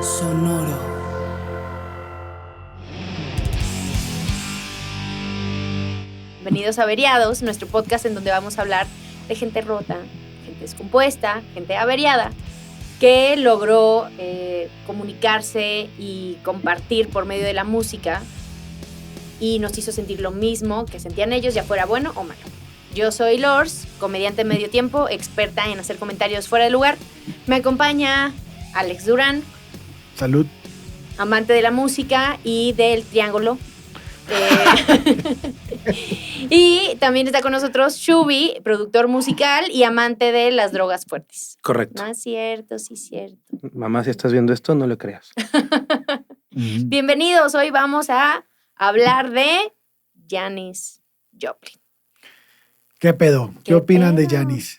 Sonoro. Bienvenidos a Averiados, nuestro podcast en donde vamos a hablar de gente rota, gente descompuesta, gente averiada, que logró comunicarse y compartir por medio de la música y nos hizo sentir lo mismo que sentían ellos, ya fuera bueno o malo. Yo soy Lors, comediante medio tiempo, experta en hacer comentarios fuera de lugar. Me acompaña Alex Durán. Salud. Amante de la música y del triángulo. Y también está con nosotros Shubi, productor musical y amante de las drogas fuertes. Correcto. No es cierto, sí es cierto. Mamá, si estás viendo esto, no le creas. Bienvenidos, hoy vamos a hablar de Janis Joplin. ¿Qué pedo? ¿Qué opinan de Janis?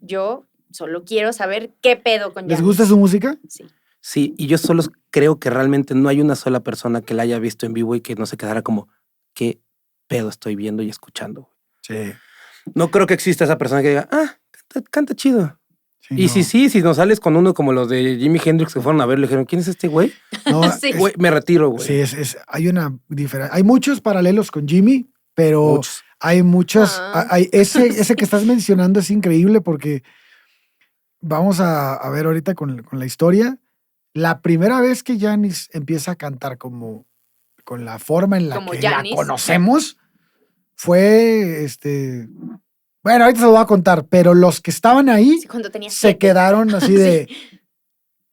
Yo solo quiero saber qué pedo con Janis. ¿Les gusta su música? Sí. Sí, y yo solo creo que realmente no hay una sola persona que la haya visto en vivo y que no se quedara como, ¿qué pedo estoy viendo y escuchando? Sí. No creo que exista esa persona que diga, canta chido. Sí, Y no. si nos sales con uno como los de Jimi Hendrix que fueron a ver, le dijeron, ¿quién es este güey? No, Sí. Güey, me retiro, güey. sí, hay una diferencia. Hay muchos paralelos con Jimmy, pero Muchos. hay muchas. Ah. Ese que estás mencionando es increíble porque vamos a ver ahorita con la historia. La primera vez que Janis empieza a cantar como con la forma en la Como que Janis. la conocemos fue bueno, ahorita se lo voy a contar, pero los que estaban ahí Sí, cuando tenía se 7. quedaron así de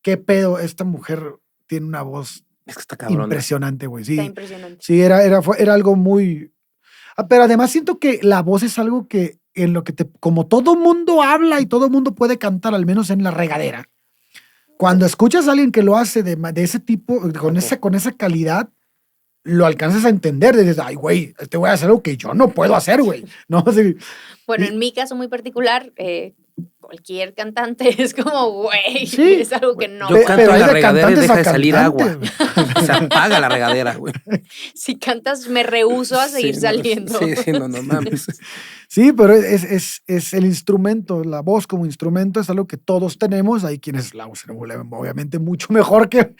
¿qué pedo? Esta mujer tiene una voz Es que está cabrón. impresionante, güey. Sí, Está impresionante. sí, era algo muy. Pero además siento que la voz es algo que en lo que como todo mundo habla y todo mundo puede cantar, al menos en la regadera. Cuando escuchas a alguien que lo hace de ese tipo, con esa calidad, lo alcanzas a entender. Dices, ay, güey, te voy a hacer algo que yo no puedo hacer, güey. No, sí. Bueno, Y- en mi caso muy particular, cualquier cantante es como, güey, Sí. es algo que no. Yo Pe- canto pero en hay la de regadera y cantantes deja a de salir agua. cantantes. Se apaga la regadera, güey. Si cantas, me rehúso a seguir Sí, saliendo. Sí, no mames. Sí, pero es el instrumento, la voz como instrumento es algo que todos tenemos. Hay quienes la usan obviamente mucho mejor que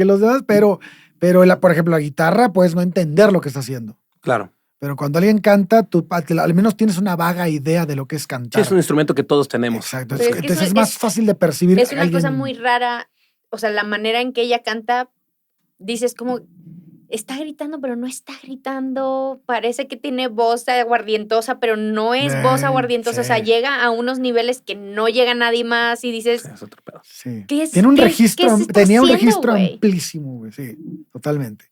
los demás, pero por ejemplo, la guitarra puedes no entender lo que está haciendo. Claro. Pero cuando alguien canta, tú al menos tienes una vaga idea de lo que es Sí, cantar. es un instrumento que todos tenemos. Exacto. Pero es que Entonces eso es más fácil de percibir. Es una alguien- cosa muy rara, o sea, la manera en que ella canta, dices como, está gritando, pero no está gritando, parece que tiene voz aguardientosa, pero no es voz aguardientosa, o sea, sí. llega a unos niveles que no llega nadie más y dices, Sí, es otro pedo. Sí. ¿Qué es- Tiene un qué- registro, qué se está tenía un haciendo, registro güey? amplísimo, güey. Sí, totalmente.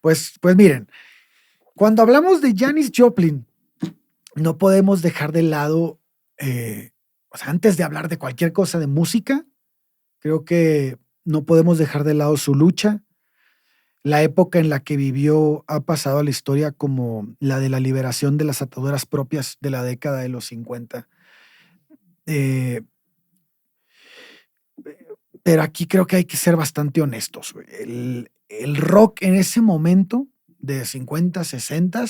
Pues miren, cuando hablamos de Janis Joplin, no podemos dejar de lado, o sea, antes de hablar de cualquier cosa de música, creo que no podemos dejar de lado su lucha. La época en la que vivió ha pasado a la historia como la de la liberación de las ataduras propias de la década de los 50. Pero aquí creo que hay que ser bastante honestos, güey. El rock en ese momento, de 50, 60,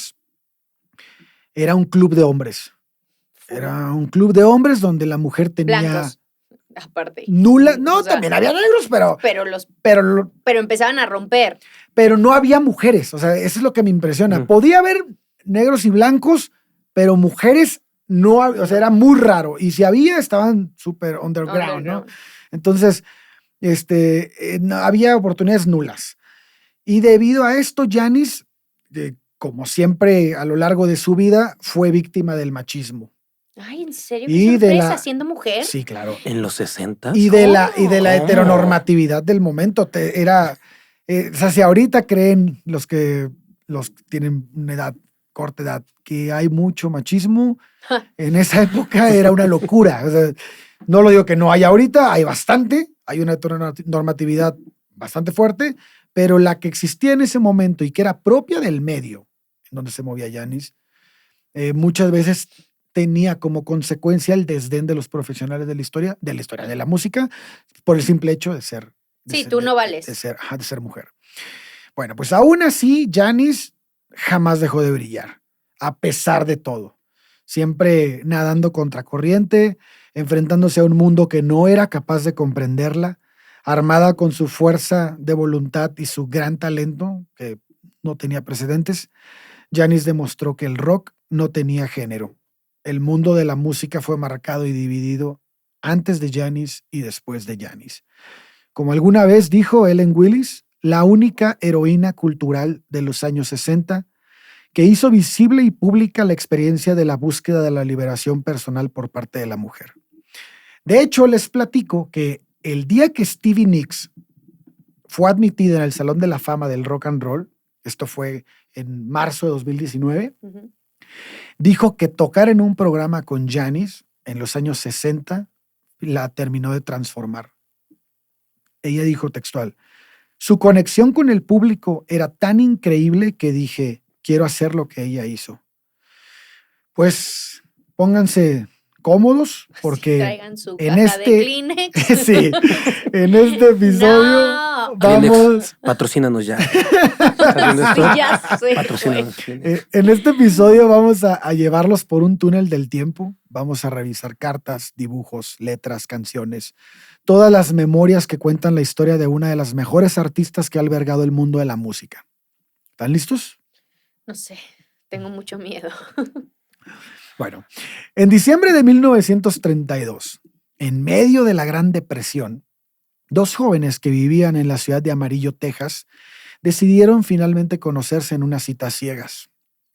era un club de hombres. Era un club de hombres donde la mujer tenía Blancos, aparte. nula. No, O sea, también había negros, pero empezaban a romper. pero no había mujeres. O sea, eso es lo que me impresiona. Ujú. Podía haber negros y blancos, pero mujeres no había. O sea, era muy raro. Y si había, estaban súper underground, ¿no? Entonces, no, había oportunidades nulas. Y debido a esto, Janis, como siempre a lo largo de su vida, fue víctima del machismo. Ay, ¿en serio? Y ¿Qué de sorpresa, la- siendo mujer? Sí, claro. En los 60. Y de la ¿Cómo? heteronormatividad del momento. O sea, si ahorita creen los que tienen una edad, corta edad, que hay mucho machismo, en esa época era una locura. O sea, no lo digo que no hay ahorita, hay bastante, hay una heteronormatividad bastante fuerte, pero la que existía en ese momento y que era propia del medio en donde se movía Janis, muchas veces tenía como consecuencia el desdén de los profesionales de la historia de la música, por el simple hecho de ser. Sí, tú no vales. De ser mujer. Bueno, pues aún así, Janis jamás dejó de brillar, a pesar de todo. Siempre nadando contracorriente, enfrentándose a un mundo que no era capaz de comprenderla, Armada con su fuerza de voluntad y su gran talento, que no tenía precedentes, Janis demostró que el rock no tenía género. El mundo de la música fue marcado y dividido antes de Janis y después de Janis. Como alguna vez dijo Ellen Willis, la única heroína cultural de los años 60 que hizo visible y pública la experiencia de la búsqueda de la liberación personal por parte de la mujer. De hecho, les platico que el día que Stevie Nicks fue admitida en el Salón de la Fama del Rock and Roll, esto fue en marzo de 2019, dijo que tocar en un programa con Janis en los años 60 la terminó de transformar. Ella dijo textual, su conexión con el público era tan increíble que dije, quiero hacer lo que ella hizo. Pues pónganse cómodos porque traigan su en caja de Kleenex. sí, en este episodio No. vamos Kleenex, patrocínanos ya. ¿Estás viendo esto? Sí, ya sé, Patrocínanos, Kleenex. en este episodio vamos a llevarlos por un túnel del tiempo. Vamos a revisar cartas, dibujos, letras, canciones, todas las memorias que cuentan la historia de una de las mejores artistas que ha albergado el mundo de la música. ¿Están listos? No sé, tengo mucho miedo. Bueno, en diciembre de 1932, en medio de la Gran Depresión, dos jóvenes que vivían en la ciudad de Amarillo, Texas, decidieron finalmente conocerse en unas citas ciegas.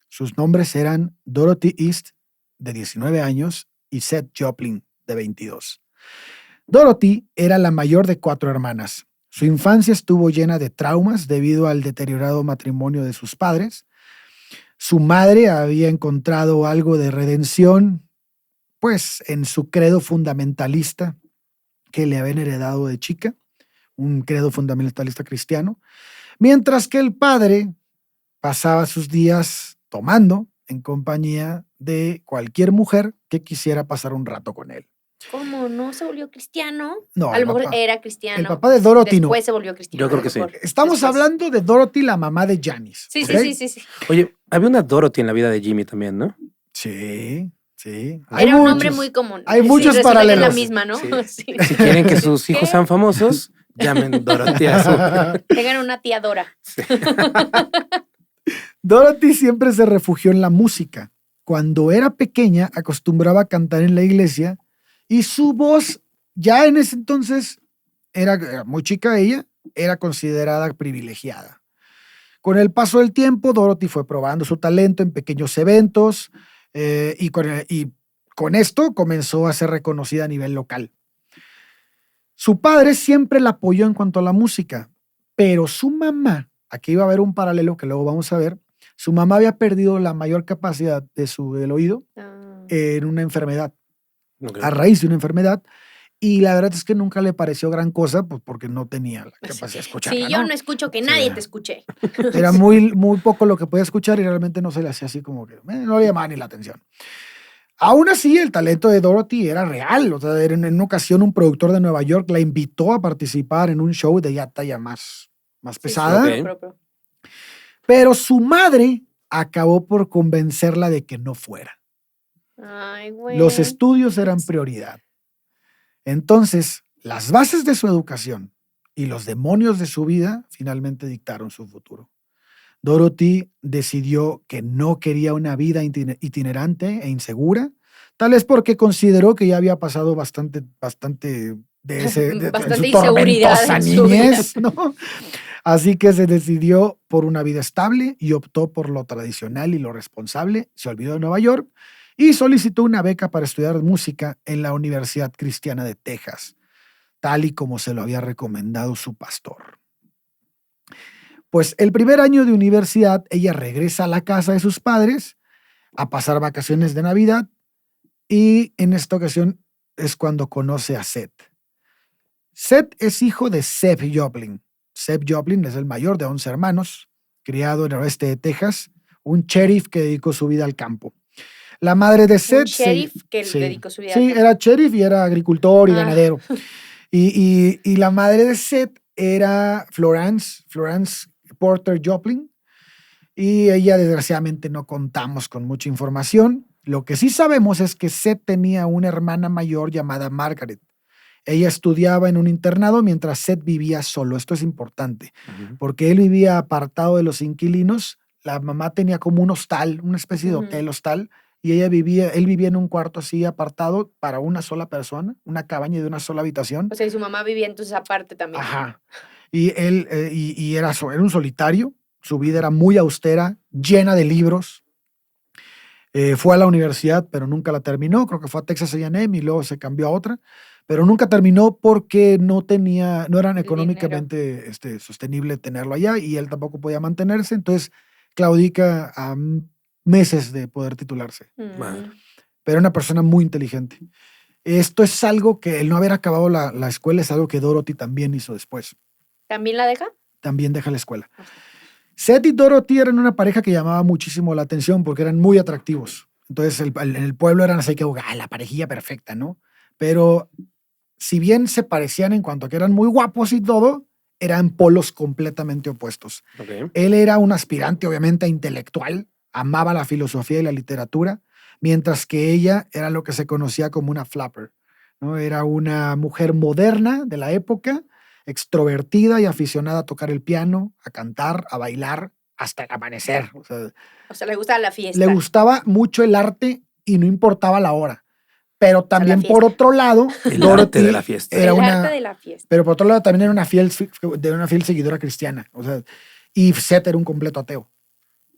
Sus nombres eran Dorothy East, de 19 años, y Seth Joplin, de 22. Dorothy era la mayor de 4 hermanas. Su infancia estuvo llena de traumas debido al deteriorado matrimonio de sus padres. Su madre había encontrado algo de redención, pues, en su credo fundamentalista que le habían heredado de chica, un credo fundamentalista cristiano, mientras que el padre pasaba sus días tomando en compañía de cualquier mujer que quisiera pasar un rato con él. ¿Cómo? ¿No se volvió cristiano? No, A el lo mejor papá. era cristiano. El papá de Dorothy no. Después se volvió cristiano. Yo creo a lo que sí. mejor. Estamos Después. hablando de Dorothy, la mamá de Janis. Sí, ¿ok? sí. Oye, había una Dorothy en la vida de Jimmy también, ¿no? Sí. Era un nombre muy común. Hay Sí, muchos resulta que paralelos. es la misma, ¿no? Sí. Sí. Si quieren que sus hijos ¿Qué? sean famosos, llamen Dorothy a su... Tengan una tía Dora. Sí. Dorothy siempre se refugió en la música. Cuando era pequeña, acostumbraba a cantar en la iglesia y su voz, ya en ese entonces, era muy chica ella, era considerada privilegiada. Con el paso del tiempo, Dorothy fue probando su talento en pequeños eventos y con esto comenzó a ser reconocida a nivel local. Su padre siempre la apoyó en cuanto a la música, pero su mamá, aquí va a haber un paralelo que luego vamos a ver, su mamá había perdido la mayor capacidad del oído en una enfermedad, Okay. a raíz de una enfermedad, y la verdad es que nunca le pareció gran cosa, pues porque no tenía la capacidad de escuchar. Si yo no escucho, que nadie te escuche. Era muy poco lo que podía escuchar y realmente no se le hacía así como que no le llamaba ni la atención. Aún así, el talento de Dorothy era real. O sea, en una ocasión un productor de Nueva York la invitó a participar en un show de ya talla más pesada. Sí, Ok. Pero su madre acabó por convencerla de que no fuera. Ay, güey. Los estudios eran prioridad. Entonces, las bases de su educación y los demonios de su vida finalmente dictaron su futuro. Dorothy decidió que no quería una vida itinerante e insegura, tal vez porque consideró que ya había pasado bastante de Bastante su inseguridad tormentosa en su niñez, ¿no? Así que se decidió por una vida estable y optó por lo tradicional y lo responsable. Se olvidó de Nueva York y solicitó una beca para estudiar música en la Universidad Cristiana de Texas, tal y como se lo había recomendado su pastor. Pues el primer año de universidad, ella regresa a la casa de sus padres a pasar vacaciones de Navidad y en esta ocasión es cuando conoce a Seth. Seth es hijo de Seth Joplin. Seth Joplin es el mayor de 11 hermanos, criado en el oeste de Texas, un sheriff que dedicó su vida al campo. La madre de Seth... Un sheriff que dedicó su vida al Sí, campo. era sheriff y era agricultor y ganadero. Y la madre de Seth era Florence Porter Joplin, y ella desgraciadamente no contamos con mucha información. Lo que sí sabemos es que Seth tenía una hermana mayor llamada Margaret. Ella estudiaba en un internado mientras Seth vivía solo. Esto es importante, Ujú. porque él vivía apartado de los inquilinos. La mamá tenía como un hostal, una especie de Ujú. hotel hostal, y él vivía en un cuarto así apartado para una sola persona, una cabaña de una sola habitación. O sea, y su mamá vivía entonces aparte también. Ajá. Y él era un solitario. Su vida era muy austera, llena de libros. Fue a la universidad, pero nunca la terminó. Creo que fue a Texas A&M y luego se cambió a otra. Pero nunca terminó porque no eran El dinero. económicamente sostenible tenerlo allá y él tampoco podía mantenerse. Entonces claudica a meses de poder titularse. Madre. Pero era una persona muy inteligente. Esto es algo que el no haber acabado la escuela es algo que Dorothy también hizo después. ¿También la deja? También deja la escuela. Seth y Dorothy eran una pareja que llamaba muchísimo la atención porque eran muy atractivos. Entonces en el pueblo eran así que, la parejilla perfecta, ¿no? Pero si bien se parecían en cuanto a que eran muy guapos y todo, eran polos completamente opuestos. Ok. Él era un aspirante, obviamente, a intelectual, amaba la filosofía y la literatura, mientras que ella era lo que se conocía como una flapper, ¿no? Era una mujer moderna de la época, extrovertida y aficionada a tocar el piano, a cantar, a bailar, hasta el amanecer. O sea, le gustaba la fiesta. le gustaba mucho el arte y no importaba la hora. Pero también, por otro lado, El arte de la fiesta. era el una... arte de la fiesta. Pero por otro lado, también era una fiel seguidora cristiana. O sea, y Seth era un completo ateo.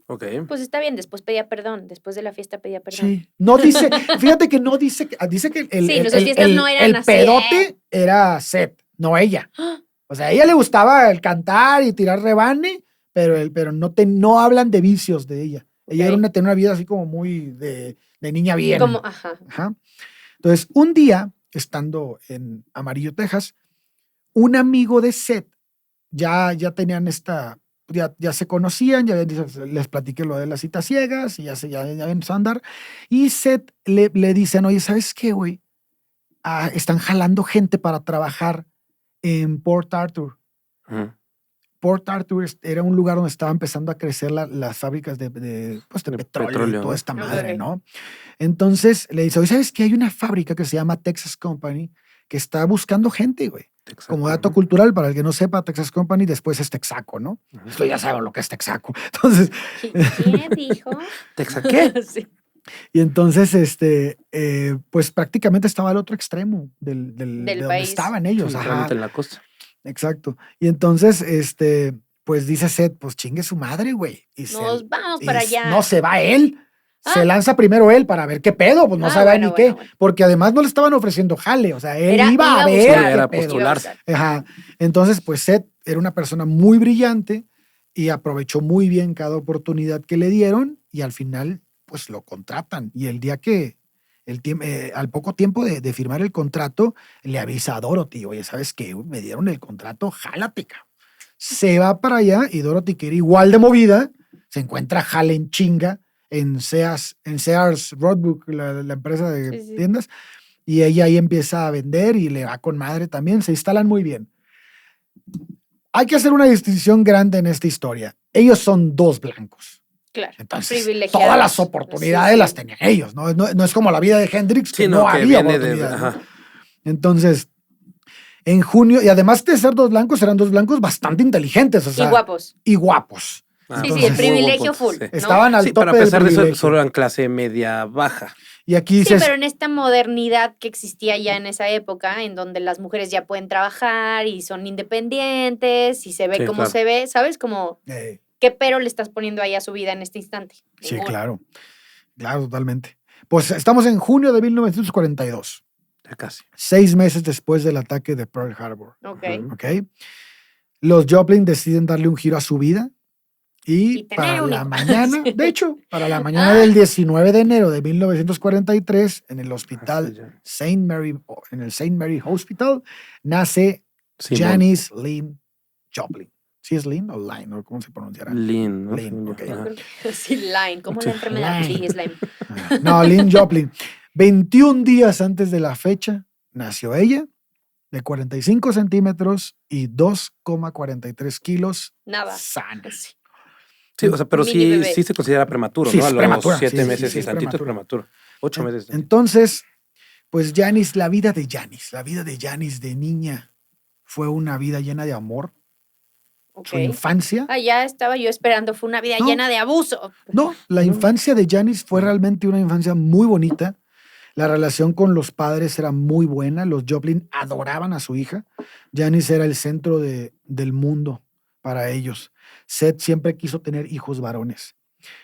Ok. Pues está bien, después pedía perdón. Después de la fiesta pedía perdón. Sí. No dice, fíjate que no dice, dice que nuestras fiestas no eran así, pedote era Seth, no ella. O sea, a ella le gustaba el cantar y tirar rebane, pero no hablan de vicios de ella. Ella tenía una vida así como muy de niña bien. Ajá. Entonces, un día, estando en Amarillo, Texas, un amigo de Seth, ya tenían ya se conocían, ya les platiqué lo de las citas ciegas y ya empezó a andar. Y Seth le dicen, oye, ¿sabes qué, güey? Están jalando gente para trabajar en Port Arthur. Ujú. Port Arthur era un lugar donde estaba empezando a crecer las fábricas de petróleo y toda esta madre, ¿no? Entonces le dice, oye, ¿sabes qué? Hay una fábrica que se llama Texas Company que está buscando gente, güey. Texaco, Como dato cultural, para el que no sepa, Texas Company después es Texaco, ¿no? Ujú. Esto ya saben lo que es Texaco. Entonces, ¿Quién dijo? ¿Texaco qué? Sí. y entonces, pues prácticamente estaba al otro extremo de donde país. estaban ellos. Sí, Ajá. realmente en la costa. Exacto. Y entonces, pues dice Seth, pues chingue su madre, güey. Nos vamos para allá. No, se va él. Se lanza primero él para ver qué pedo, pues no sabe ni qué. Bueno. Porque además no le estaban ofreciendo jale, o sea, él iba a ver buscar, qué era pedo. postularse. Ajá. Entonces, pues Seth era una persona muy brillante y aprovechó muy bien cada oportunidad que le dieron y al final, pues lo contratan. Y el día que, al poco tiempo de firmar el contrato, le avisa a Dorothy, oye, ¿sabes qué? Me dieron el contrato, jálate, cabrón. Se va para allá y Dorothy, que era igual de movida, se encuentra jale en chinga en Sears Roebuck, la empresa de tiendas, y ella ahí empieza a vender y le va con madre también, se instalan muy bien. Hay que hacer una distinción grande en esta historia. Ellos son dos blancos. Claro. Entonces, todas las oportunidades las tenían ellos, ¿no? No es como la vida de Hendrix, que no había oportunidades. ¿No? Entonces, en junio, y además de ser dos blancos, eran dos blancos bastante inteligentes. O sea, y guapos. Entonces, el privilegio full. Sí. ¿no? Estaban al tope pero a pesar del de eso, privilegio. solo eran clase media baja. Y aquí dices, pero en esta modernidad que existía ya en esa época, en donde las mujeres ya pueden trabajar y son independientes y se ve como se ve, ¿sabes? Como, ¿qué pero le estás poniendo ahí a su vida en este instante? Sí, claro. Claro, totalmente. Pues estamos en junio de 1942. Ya casi. 6 meses después del ataque de Pearl Harbor. Ok. Los Joplin deciden darle un giro a su vida y para la mañana, de hecho, para la mañana del 19 de enero de 1943, en el hospital St. Mary, en el St. Mary Hospital, nace Janis Lynn Joplin. ¿Sí es Lynn o Line? ¿Cómo se pronunciará? Lynn, ¿no? Lynn, ok. Sí, Line, como la enfermedad. Sí, es Lyme. No, Lynn Joplin. 21 días antes de la fecha nació ella, de 45 centímetros y 2,43 kilos. Nada. Sana. Sí, o sea, pero sí se considera prematuro, sí, ¿no? A es los prematura. 7 meses sí, y tantito es prematuro. 8 meses. Entonces, Pues Janis, la vida de Janis de niña fue una vida llena de amor. Ok. Su infancia, Ya estaba yo esperando, fue una vida No. llena de abuso. no, la No. infancia de Janis fue realmente una infancia muy bonita. La relación con los padres era muy buena. Los Joplin adoraban a su hija. Janis era el centro del mundo para ellos. Seth siempre quiso tener hijos varones.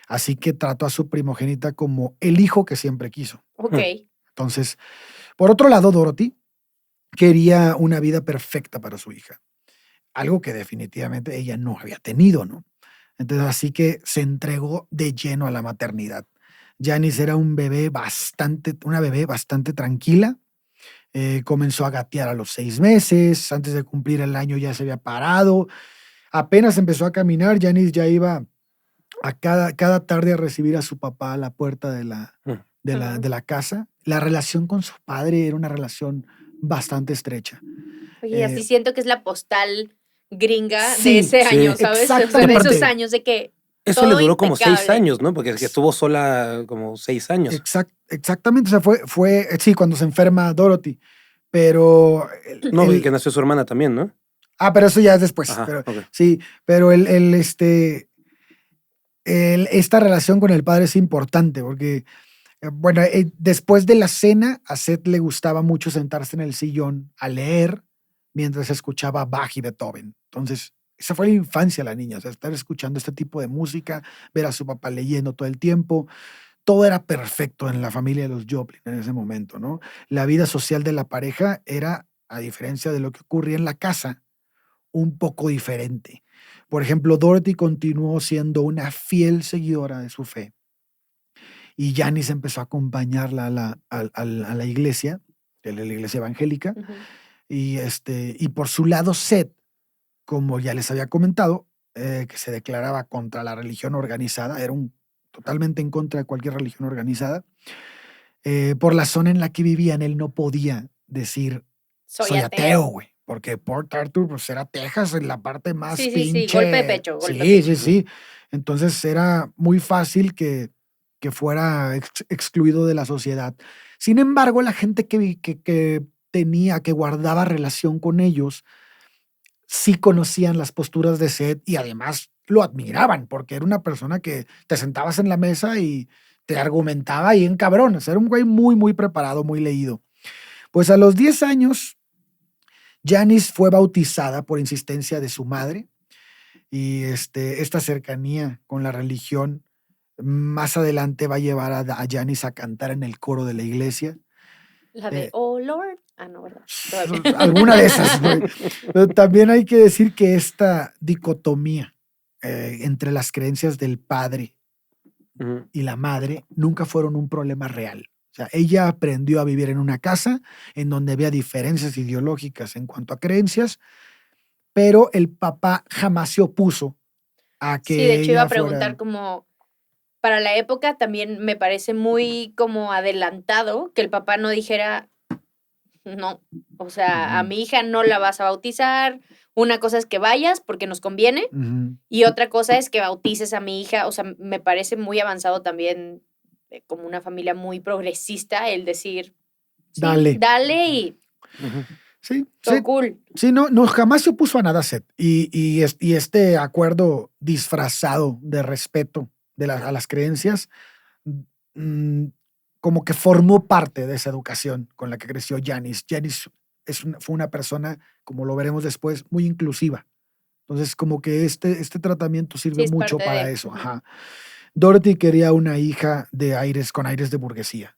Así que trató a su primogénita como el hijo que siempre quiso. Ok. Entonces, por otro lado, Dorothy quería una vida perfecta para su hija. Algo que definitivamente ella no había tenido, ¿no? Entonces, así que se entregó de lleno a la maternidad. Janis era una bebé bastante tranquila. Comenzó a gatear a los 6 meses. Antes de cumplir el año ya se había parado. Apenas empezó a caminar, Janis ya iba a cada tarde a recibir a su papá a la puerta de la casa. La relación con su padre era una relación bastante estrecha. Oye, así Eh, siento que es la postal gringa sí, de ese sí, año, ¿sabes? O sea, de exactamente. esos años de que Eso le todo duró como 6 impecable. años, ¿no? Porque es que estuvo sola como 6 años. Exactamente, o sea, sí, cuando se enferma Dorothy, pero No, que nació su hermana también, ¿no? pero eso ya es después, Ajá, pero ok. sí, pero esta relación con el padre es importante porque, bueno, después de la cena, a Seth le gustaba mucho sentarse en el sillón a leer mientras escuchaba Bach y Beethoven. Entonces, esa fue la infancia de la niña, o sea, estar escuchando este tipo de música, ver a su papá leyendo todo el tiempo. Todo era perfecto en la familia de los Joplin en ese momento, ¿no? La vida social de la pareja era, a diferencia de lo que ocurría en la casa, un poco diferente. Por ejemplo, Dorothy continuó siendo una fiel seguidora de su fe y Janis empezó a acompañarla a la iglesia, a la iglesia evangélica, Ujú. y por su lado Seth, como ya les había comentado, que se declaraba contra la religión organizada, era totalmente en contra de cualquier religión organizada. Por la zona en la que vivían, él no podía decir soy ateo, güey, porque Port Arthur pues, era Texas, en la parte más Sí, golpe de pinche. pecho, golpe de Sí, pecho. sí, sí. Entonces era muy fácil que fuera excluido de la sociedad. Sin embargo, la gente que tenía, que guardaba relación con ellos, sí conocían las posturas de Seth y además lo admiraban, porque era una persona que te sentabas en la mesa y te argumentaba ahí en cabrones. Era un güey muy, muy preparado, muy leído. Pues a los 10 años, Janis fue bautizada por insistencia de su madre y esta cercanía con la religión más adelante va a llevar a Janis a cantar en el coro de la iglesia. La de, Eh, oh Lord. No, ¿verdad? Todavía. Alguna de esas, güey. Pero también hay que decir que esta dicotomía entre las creencias del padre Ujú. y la madre nunca fueron un problema real. O sea, ella aprendió a vivir en una casa en donde había diferencias ideológicas en cuanto a creencias, pero el papá jamás se opuso a Sí, de que hecho iba ella a preguntar fuera. como, para la época también me parece muy como adelantado que el papá no dijera, no, o sea, a Ujú, mi hija no la vas a bautizar, una cosa es que vayas porque nos conviene ujú. y otra cosa es que bautices a mi hija, o sea, me parece muy avanzado también como una familia muy progresista el decir, sí, Dale. dale y Ujú. Sí, todo sí. cool. Sí, no, jamás se opuso a nada, Seth. Y este acuerdo disfrazado de respeto a las creencias, mm, como que formó parte de esa educación con la que creció Janis. Janis fue una persona, como lo veremos después, muy inclusiva. Entonces, como que este tratamiento Sí, sirve es mucho parte para de. eso. Ujú. Ajá. Dorothy quería una hija con aires de burguesía.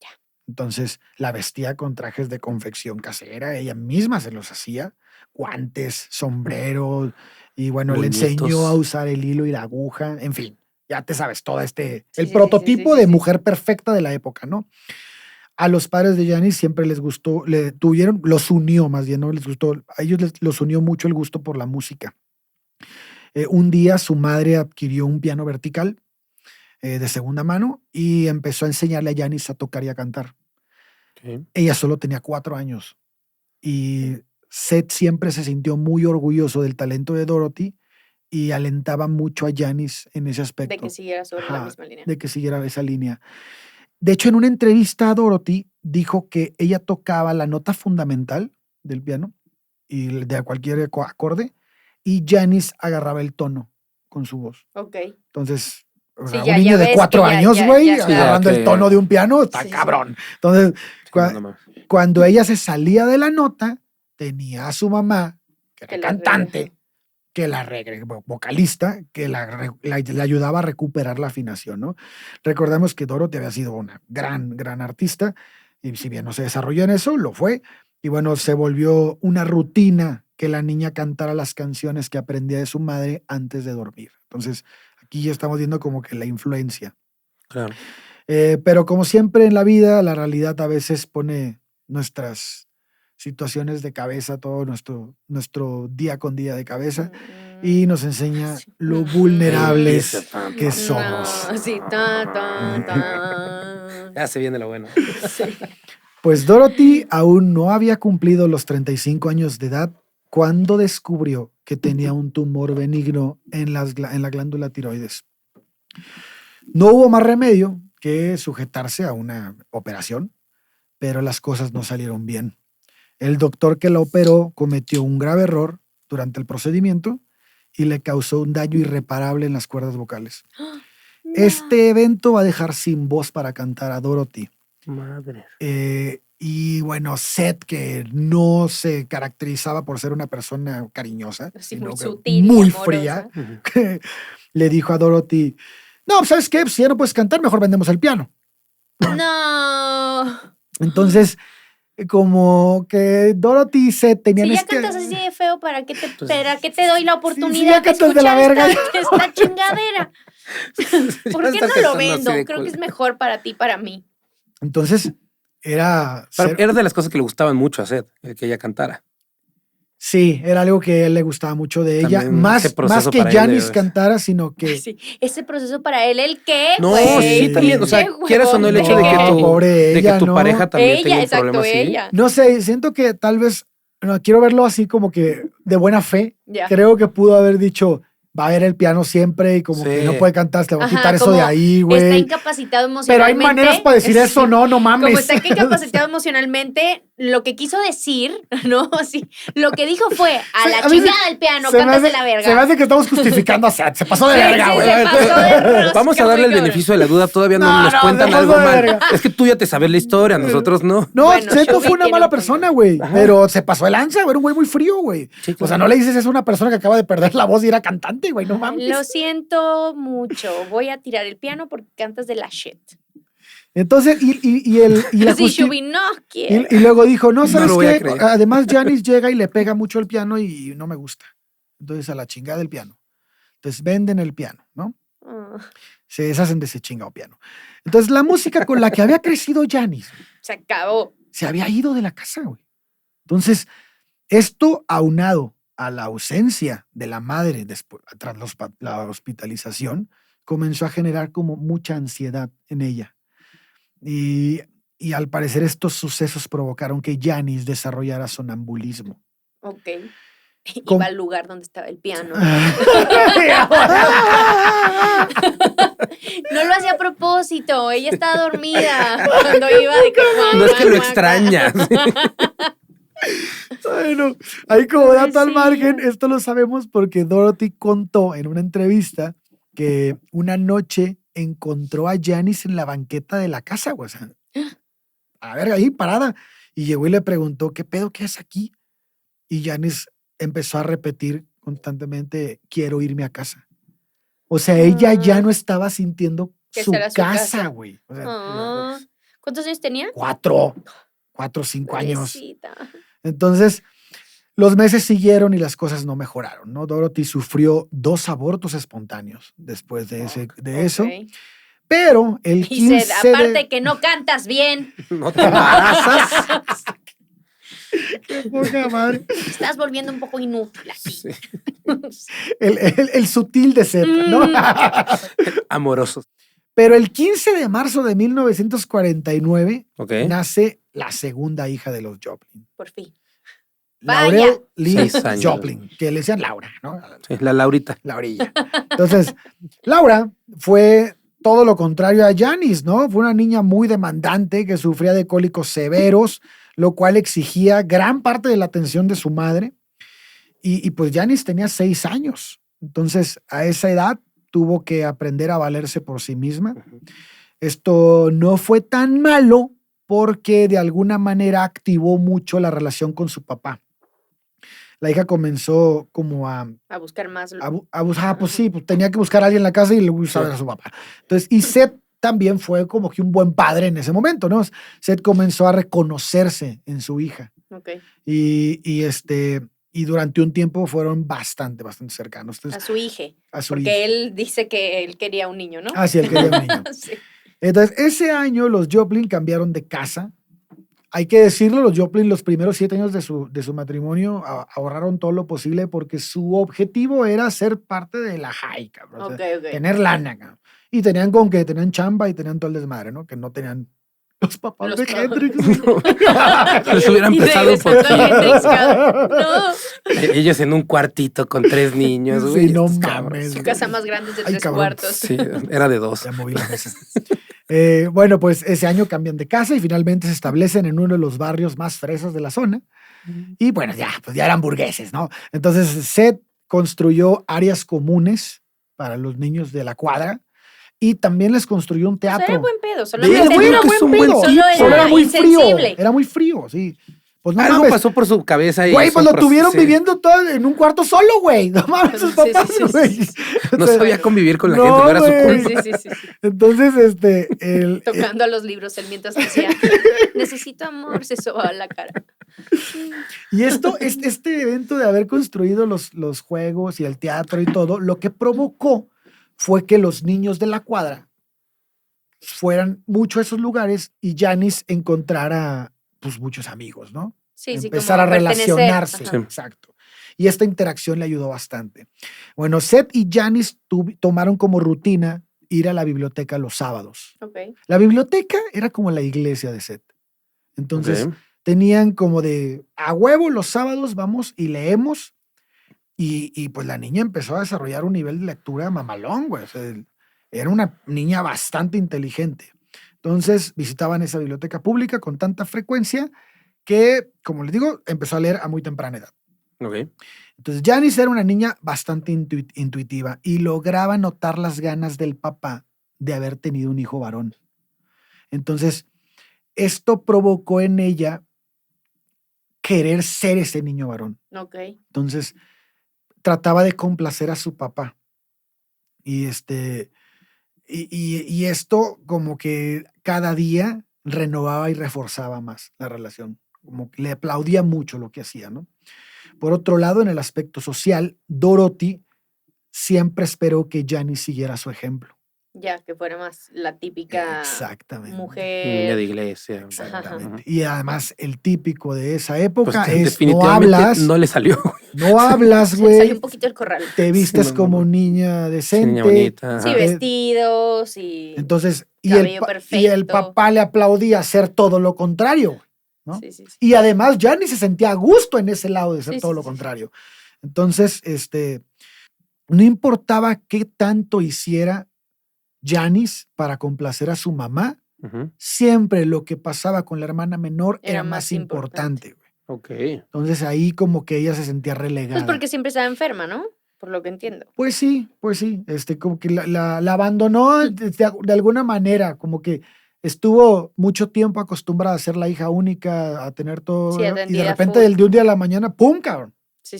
Ya. Entonces la vestía con trajes de confección casera, ella misma se los hacía, guantes, sombreros, y bueno, le enseñó a Moñitos. usar el hilo y la aguja, en fin, ya te sabes, Sí, el sí, sí, sí, sí, prototipo sí, de sí. mujer perfecta de la época, ¿no? A los padres de Janis siempre les gustó, los unió más bien, ¿no? Les gustó, a ellos los unió mucho el gusto por la música. Un día su madre adquirió un piano vertical de segunda mano y empezó a enseñarle a Janis a tocar y a cantar. Ok. Ella solo tenía 4 años y Seth siempre se sintió muy orgulloso del talento de Dorothy y alentaba mucho a Janis en ese De que aspecto. siguiera sobre la Ajá, misma línea. de que siguiera esa línea. De hecho, en una entrevista a Dorothy, dijo que ella tocaba la nota fundamental del piano y de cualquier acorde, y Janis agarraba el tono con su voz. Ok. Entonces, o Sí, sea, ya- un niño ya de ves 4 que ya- años, ya- güey, ya está. agarrando Sí, el tono de un piano, está Sí, sí. cabrón. Entonces, Sí, no mames. cuando ella se salía de la nota, tenía a su mamá, que Que era la cantante, que vocalista, que la ayudaba a recuperar la afinación, ¿no? Recordemos que Dorothy había sido una gran artista, y si bien no se desarrolló en eso, lo fue. Y bueno, se volvió una rutina que la niña cantara las canciones que aprendía de su madre antes de dormir. Entonces, aquí ya estamos viendo como que la influencia. Claro. Pero como siempre en la vida, la realidad a veces pone nuestras situaciones de cabeza, todo nuestro día con día de cabeza, y nos enseña Sí. lo Mm. vulnerables Ahí empieza, que no. somos. No, sí, ta. Ya se viene lo bueno. Sí. Pues Dorothy aún no había cumplido los 35 años de edad cuando descubrió que tenía un tumor benigno en la glándula tiroides. No hubo más remedio que sujetarse a una operación, pero las cosas no salieron bien. El doctor que la operó cometió un grave error durante el procedimiento y le causó un daño irreparable en las cuerdas vocales. Este evento va a dejar sin voz para cantar a Dorothy. Madre. Y bueno, Seth, que no se caracterizaba por ser una persona cariñosa, Así sino muy que sutil y muy amorosa. fría, Ujú. le dijo a Dorothy, no, pues, ¿sabes qué? Pues, si ya no puedes cantar, mejor vendemos el piano. No. Entonces, como que Dorothy y Seth tenían Si ya este... cantas así de feo, ¿para qué Pues, te doy la ya oportunidad de cantas de la escuchar verga. esta chingadera? ¿Por Ya qué está no lo cantando vendo? así de Creo cool. que es mejor para ti, para mí. Entonces, era... Era de las cosas que le gustaban mucho a Seth, el que ella cantara. Sí, era algo que a él le gustaba mucho de ella. También Más, ese proceso más que para él Janis es- cantara, sino que... Sí, ese proceso para él, ¿el qué? No, güey? sí, también. O sea, Qué quieras o no, el huevón, hecho de que No, tu, pobre de ella, que tu ¿no? pareja también tenga Ella, un exacto, problema así. ella. No sé, siento que tal vez, no, quiero verlo así como que de buena fe. Ya. Creo que pudo haber dicho, va a ver el piano siempre y como Sí. que no puede cantar, te va a Ajá, quitar eso de como ahí, Está güey. incapacitado Pero emocionalmente. hay maneras para decir eso, Sí. no mames. Como está incapacitado emocionalmente, lo que quiso decir, ¿no? Así, lo que dijo fue, a Sí, la a mí chingada del piano, se me cantas de hace- la verga. Se me hace que estamos justificando a Seth, se pasó de Sí, verga, sí, güey. se pasó de rosca, Vamos a darle el muy cabrón. beneficio de la duda. Todavía no, No, nos no, cuentan se algo pasó de mal. verga. Es que tú ya te sabes la historia, nosotros no. No, Bueno, Seth no Shubi fue una tiene mala un punto. persona, güey. Ajá. Pero se pasó de lanza, güey. Era un güey muy frío, güey. Sí, O claro. sea, no le dices eso a una persona que acaba de perder la voz y era cantante, güey. No mames. Lo siento mucho, voy a tirar el piano porque cantas de la shit. Entonces, y la Así, justi- Shubi, no quiero. y luego dijo, no, No ¿sabes lo voy a qué? creer. Además, Janis llega y le pega mucho el piano y no me gusta. Entonces, a la chingada del piano. Entonces, venden el piano, ¿no? Ah, Se deshacen de ese chingado piano. Entonces, la música con la que había crecido Janis se acabó. se había ido de la casa, güey. Entonces, esto aunado a la ausencia de la madre después, tras la hospitalización, comenzó a generar como mucha ansiedad en ella. Y al parecer estos sucesos provocaron que Janis desarrollara sonambulismo. Ok. Com- Iba al lugar donde estaba el piano. No lo hacía a propósito, ella estaba dormida cuando iba de que No es que lo extrañas. Bueno, ahí como dato al Pobrecilla. margen, esto lo sabemos porque Dorothy contó en una entrevista que una noche encontró a Janis en la banqueta de la casa, güey. O sea, a ver, ahí parada. Y llegó y le preguntó, ¿qué pedo, qué es aquí? Y Janis empezó a repetir constantemente, quiero irme a casa. O sea, ella ya no estaba sintiendo Que su será su casa, casa. güey. O sea, Ah, ¿cuántos años tenía? 4 o 5 años. Pobrecita. Entonces, los meses siguieron y las cosas no mejoraron, ¿no? Dorothy sufrió 2 abortos espontáneos después de eso, Ok. pero el Y 15 Sed, aparte de... que no cantas bien, No te embarazas. ¡Qué poca madre! estás volviendo un poco inútil aquí. Sí. El sutil de Seth, ¿no? Amorosos. Pero el 15 de marzo de 1949 Ok. nace la segunda hija de los Joplin. Por fin. Laurel Vaya. Lee 6 años. Joplin, que le decían Laura, ¿no? Sí, la Laurita. Laurilla. Entonces, Laura fue todo lo contrario a Janice, ¿no? Fue una niña muy demandante que sufría de cólicos severos, lo cual exigía gran parte de la atención de su madre. Y pues Janice tenía 6 años. Entonces, a esa edad tuvo que aprender a valerse por sí misma. Esto no fue tan malo porque de alguna manera activó mucho la relación con su papá. La hija comenzó como a buscar más. pues sí, pues tenía que buscar a alguien en la casa y le gustaba a su papá. Entonces, y Seth también fue como que un buen padre en ese momento, ¿no? Seth comenzó a reconocerse en su hija. Okay. Y durante un tiempo fueron bastante cercanos. Entonces, a su hija. Porque hija. Él dice que él quería un niño, ¿no? Ah, sí, él quería un niño. Sí. Entonces, ese año los Joplin cambiaron de casa. Hay que decirlo, los Joplin los primeros 7 años de su matrimonio ahorraron todo lo posible porque su objetivo era ser parte de la high, cabrón. O sea, tener lana, cabrón. Y tenían chamba y tenían todo el desmadre, ¿no? Que no tenían los papás de Hendrix. Les hubiera empezado un poquito. No. Ellos en un cuartito con 3 niños. Sí, güey, no mames. Su casa más grande es de 3 cabrón. cuartos. Sí, era de 2. Ya moví la mesa. Bueno, pues ese año cambian de casa y finalmente se establecen en uno de los barrios más fresas de la zona. Y bueno, pues ya eran burgueses, ¿no? Entonces Seth construyó áreas comunes para los niños de la cuadra y también les construyó un teatro. Era buen pedo. Solo era muy frío. Era muy frío, sí. Pues no algo mames. pasó por su cabeza. Güey, pues lo tuvieron viviendo todo en un cuarto solo, güey. No mames, sus papás, güey. No sabía convivir con la gente, no era su culpa. Sí. Entonces, tocando a los libros, él mientras decía, necesito amor, se sobaba la cara. Y este evento de haber construido los juegos y el teatro y todo, lo que provocó fue que los niños de la cuadra fueran mucho a esos lugares y Janice encontrara pues muchos amigos, ¿no? Sí, empezar a relacionarse. Exacto. Y esta interacción le ayudó bastante. Bueno, Seth y Janice tomaron como rutina ir a la biblioteca los sábados. Okay. La biblioteca era como la iglesia de Seth. Entonces, tenían como de a huevo los sábados vamos y leemos. Y pues la niña empezó a desarrollar un nivel de lectura mamalón, güey. O sea, era una niña bastante inteligente. Entonces visitaban esa biblioteca pública con tanta frecuencia que, como les digo, empezó a leer a muy temprana edad. Okay. Entonces Janice era una niña bastante intuitiva y lograba notar las ganas del papá de haber tenido un hijo varón. Entonces, esto provocó en ella querer ser ese niño varón. Okay. Entonces, trataba de complacer a su papá. Y esto como que cada día renovaba y reforzaba más la relación. Como que le aplaudía mucho lo que hacía, ¿no? Por otro lado, en el aspecto social, Dorothy siempre esperó que Janice siguiera su ejemplo. Ya, que fuera más la típica mujer. Niña de iglesia. Exactamente. Y además, el típico de esa época pues, es no hablas. No le salió. No hablas, güey. Salió un poquito el corral. Te vistes como niña decente. Niña bonita. Sí, vestidos y. Entonces, perfecto. Y el papá le aplaudía hacer todo lo contrario, ¿no? Sí. Y además, Janice se sentía a gusto en ese lado de hacer todo lo contrario. Entonces, no importaba qué tanto hiciera Janice para complacer a su mamá, siempre lo que pasaba con la hermana menor era más importante, güey. Okay. Entonces ahí como que ella se sentía relegada. Pues porque siempre estaba enferma, ¿no? Por lo que entiendo. Pues sí. Como que la abandonó de alguna manera, como que estuvo mucho tiempo acostumbrada a ser la hija única, a tener todo. Sí, y de repente de un día a la mañana, ¡pum, cabrón! Sí.